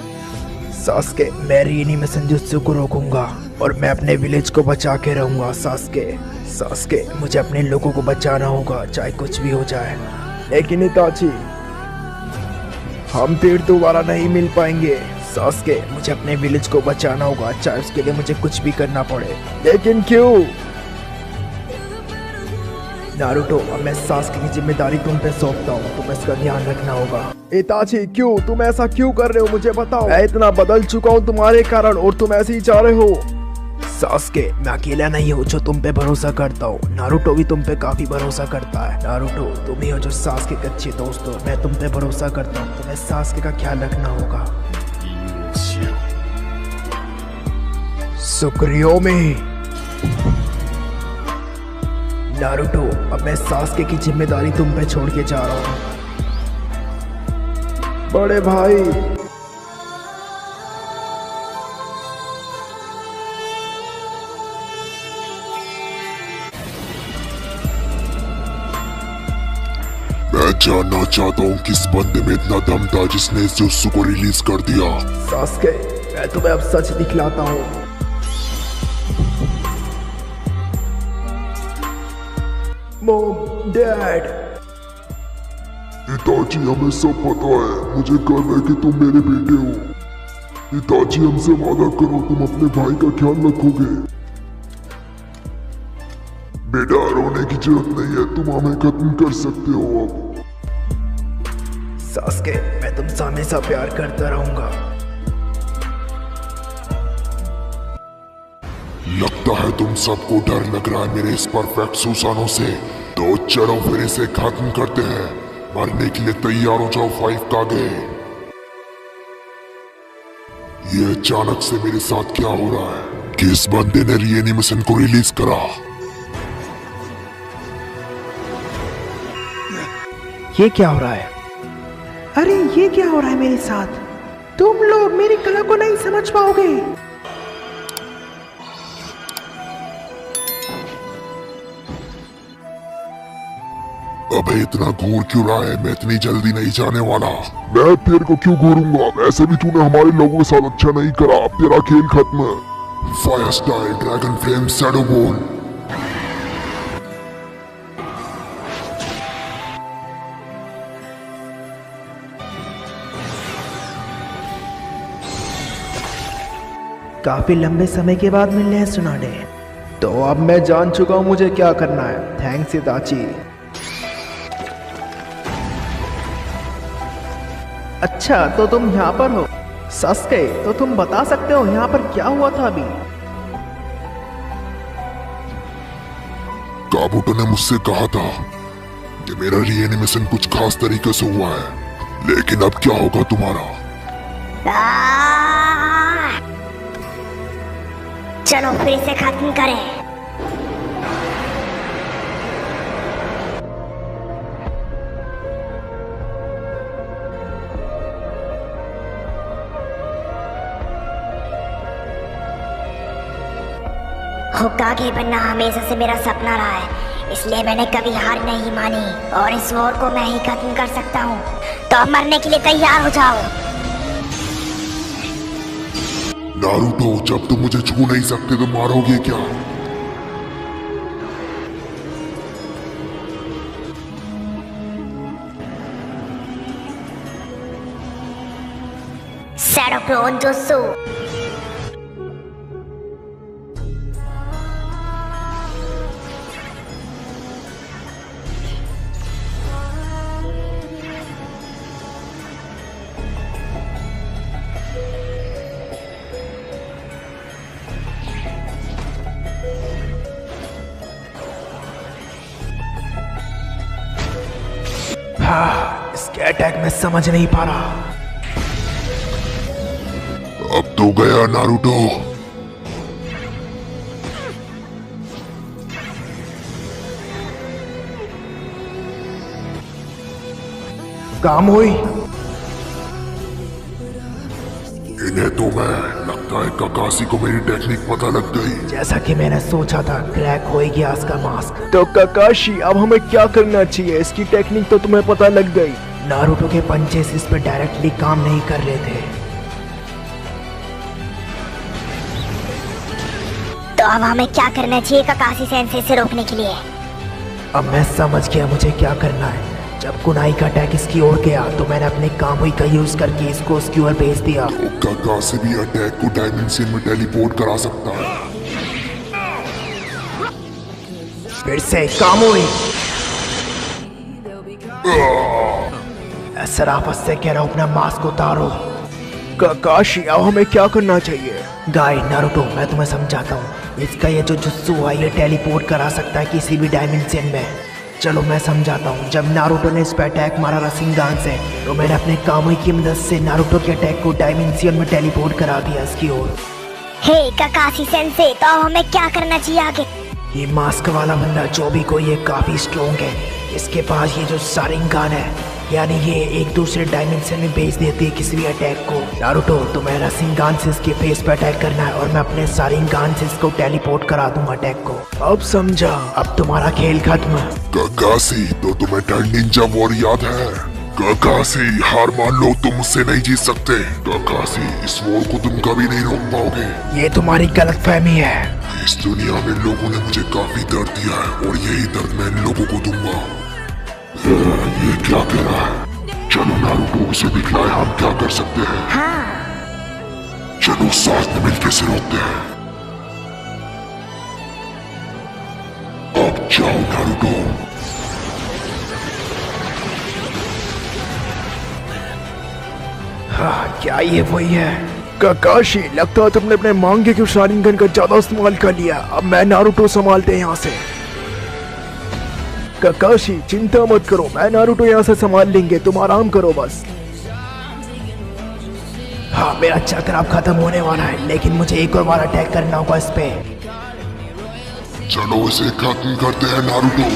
सास्के, मैं रीनी संजुत्सु को रोकूंगा और मैं अपने विलेज को बचा के रहूंगा। सास्के, मुझे अपने लोगों को बचाना होगा चाहे कुछ भी हो जाए। लेकिन इताची, हम फिर दोबारा नहीं मिल पाएंगे। सास्के, मुझे अपने विलेज को बचाना होगा चाहे उसके लिए मुझे कुछ भी करना पड़े। लेकिन क्यों? नारुतो, अब मैं सास्के की जिम्मेदारी तुम पे सौंपता हूँ, तुम्हें इसका ध्यान रखना होगा। इताची, क्यों? तुम ऐसा क्यों कर रहे हो? मुझे बताओ। मैं इतना बदल चुका हूँ तुम्हारे कारण और तुम ऐसे ही चाह रहे हो। सास्के, मैं अकेला नहीं हूँ जो तुम पे भरोसा करता हूँ। नारुतो भी तुम पे काफी भरोसा करता है। नारुतो, तुम ही हो जो सास्के के अच्छे दोस्त हो। मैं तुम पे भरोसा करता हूँ, तुम्हें सास्के का ख्याल रखना होगा। सुक्रियो में नारुतो, अब मैं सास्के की जिम्मेदारी तुम पे छोड़ के जा रहा हूँ। बड़े भाई, मैं जानना चाहता हूँ किस बंदे में इतना दम था जिसने इस जुत्सु को रिलीज कर दिया। सास्के, मैं तुम्हें अब सच दिखलाता हूँ। Mom, dad. इताची, हमें सब पता है। मुझे गर्व है कि तुम मेरे बेटे हो। इताची, हमसे वादा करो तुम अपने भाई का ख्याल रखोगे। बेटा, रोने की जरूरत नहीं है, तुम हमें खत्म कर सकते हो अब। सास्के, मैं तुमसे हमेशा प्यार करता रहूंगा। लगता है तुम सबको डर लग रहा है मेरे इस परफेक्ट सुसानो से। तो चलो फिर इसे खत्म करते हैं। मरने के लिए तैयार हो जाओ 5 कागे। ये अचानक से मेरे साथ क्या हो रहा है? किस बंदे ने रीएनिमेशन को रिलीज करा? ये क्या हो रहा है? अरे ये क्या हो रहा है मेरे साथ? तुम लोग मेरी कला को नहीं समझ पाओगे। अबे इतना घूर क्यों रहा है? मैं इतनी जल्दी नहीं जाने वाला। मैं तेरे को क्यों घूरूंगा? वैसे भी तूने हमारे लोगों के साथ अच्छा नहीं करा। अब तेरा खेल खत्म। Fire style dragon flame shadow ball. काफी लंबे समय के बाद मिलने हैं सुनाने। तो अब मैं जान चुका हूँ मुझे क्या करना है। थैंक्स इताची। अच्छा, तो तुम यहाँ पर हो। सास्के, तो तुम बता सकते हो यहाँ पर क्या हुआ था अभी? काबूटो ने मुझसे कहा था कि मेरा रीएनिमेशन कुछ खास तरीके से हुआ है। लेकिन अब क्या होगा तुम्हारा? चलो फिर इसे खत्म करें। होकागे बनना हमेशा से मेरा सपना रहा है, इसलिए मैंने कभी हार नहीं मानी और इस वॉर को मैं ही खत्म कर सकता हूँ। तो अब मरने के लिए तैयार हो जाओ। नारुतो, जब तुम मुझे छू नहीं सकते तो मारोगे क्या? Shadow clone jutsu. इसके अटैक में समझ नहीं पा रहा। अब तो गया नारुतो। काम हुई। इन्हें तो मैं लगता है ककाशी को मेरी टेक्निक पता लग गई। जैसा कि मैंने सोचा था, क्रैक हो गया इसका मास्क। तो काकाशी अब हमें क्या करना चाहिए? इसकी टेक्निक तो तुम्हें पता लग गई। नारुतो के पंचेस इस पे डायरेक्टली काम नहीं कर रहे थे। तो अब हमें क्या करना चाहिए ककाशी सेंसे से रोकने के लिए? अब मैं समझ गया मुझे क्या करना है। जब कुनाई का अटैक इसकी ओर गया तो मैंने अपने कामुई का यूज करके इसको उसकी ओर भेज दिया। तो ककाशी भी अटैक को डायमेंशन में टेलीपोर्ट करा सकता है। फिर से कामुई। सराफत से कह रहा हूं, अपना मास्क उतारो। काकाशी अब हमें क्या करना चाहिए? गाय नारुतो, मैं तुम्हें समझाता हूँ। इसका ये जो जुत्सु है ये टेलीपोर्ट करा सकता है किसी भी डायमेंशन में। चलो मैं समझाता हूँ। जब नारुतो ने इस पे अटैक मारा रसिंगान से, तो मैंने अपने कामुई की मदद से नारुतो के अटैक को डायमेंशन में टेलीपोर्ट करा दिया इसकी ओर। हे ककाशी सेंसे, तो अब हमें क्या करना चाहिए आगे? ये मास्क वाला बंदा जो भी कोई है काफी स्ट्रॉन्ग है। इसके पास ये जो शारिंगान है, यानी ये एक दूसरे डायमेंशन में भेज देती है किसी भी अटैक को। नारुतो, तुम्हें रसिंगान से इसके फेस पे अटैक करना है और मैं अपने शारिंगान से इसको टेलीपोर्ट करा दूंगा अटैक को। अब समझा। अब तुम्हारा खेल खत्म। ककाशी, तो तुम्हें टर्न निंजा वॉर याद है? ककाशी, हार मान लो, तुम मुझसे नहीं जीत सकते। ककाशी, इस वॉर को तुम कभी नहीं रोक पाओगे। ये तुम्हारी गलतफहमी है। इस दुनिया में लोगों ने मुझे काफी दर्द दिया है और यही दर्द मैं इन लोगों को दूंगा। ये क्या कह रहा है? चलो नारुतो, उसे दिखलाए हम क्या कर सकते हैं। हाँ। चलो साथ में मिलकर से रोकते हैं। अब जाओ नारुतो। हाँ, क्या ये वही है? काकाशी, लगता है तुमने अपने मांगे के शारिंगन का ज्यादा इस्तेमाल कर लिया। अब मैं नारुतो संभालते हैं यहाँ से। काकाशी, चिंता मत करो, मैं नारुतो यहाँ से संभाल लेंगे, तुम आराम करो बस। हाँ, मेरा चक्र अब खत्म होने वाला है, लेकिन मुझे एक और बार अटैक करना होगा इस पे। चलो इसे खत्म करते हैं नारुतो।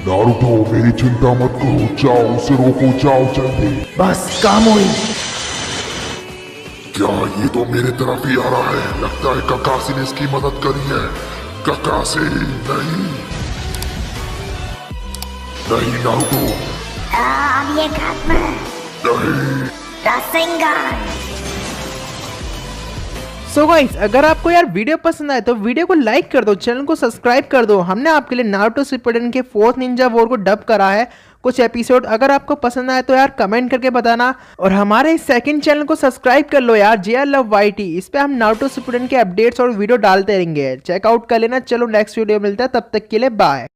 नारुतो, मेरी चिंता मत करो, जाओ उसे रोको, जाओ जल्दी। बस काम हुई। क्या ये तो मेरे तरफ ही आ रहा है? लगता है ककाशी ने इसकी मदद करी है। ककाशी, नहीं नहीं नारुतो, अब ये खत्म। नहीं। रसिंगान। सो गाइस, अगर आपको यार वीडियो पसंद आए तो वीडियो को लाइक कर दो, चैनल को सब्सक्राइब कर दो। हमने आपके लिए नारुतो शिपुडेन के 4th निंजा वॉर को डब करा है कुछ एपिसोड। अगर आपको पसंद आए तो यार कमेंट करके बताना और हमारे सेकंड चैनल को सब्सक्राइब कर लो यार, JR Love YT। इस पे हम नारुतो शिपुडेन के अपडेट्स और वीडियो डालते रहेंगे, चेकआउट कर लेना। चलो नेक्स्ट वीडियो मिलता है, तब तक के लिए बाय।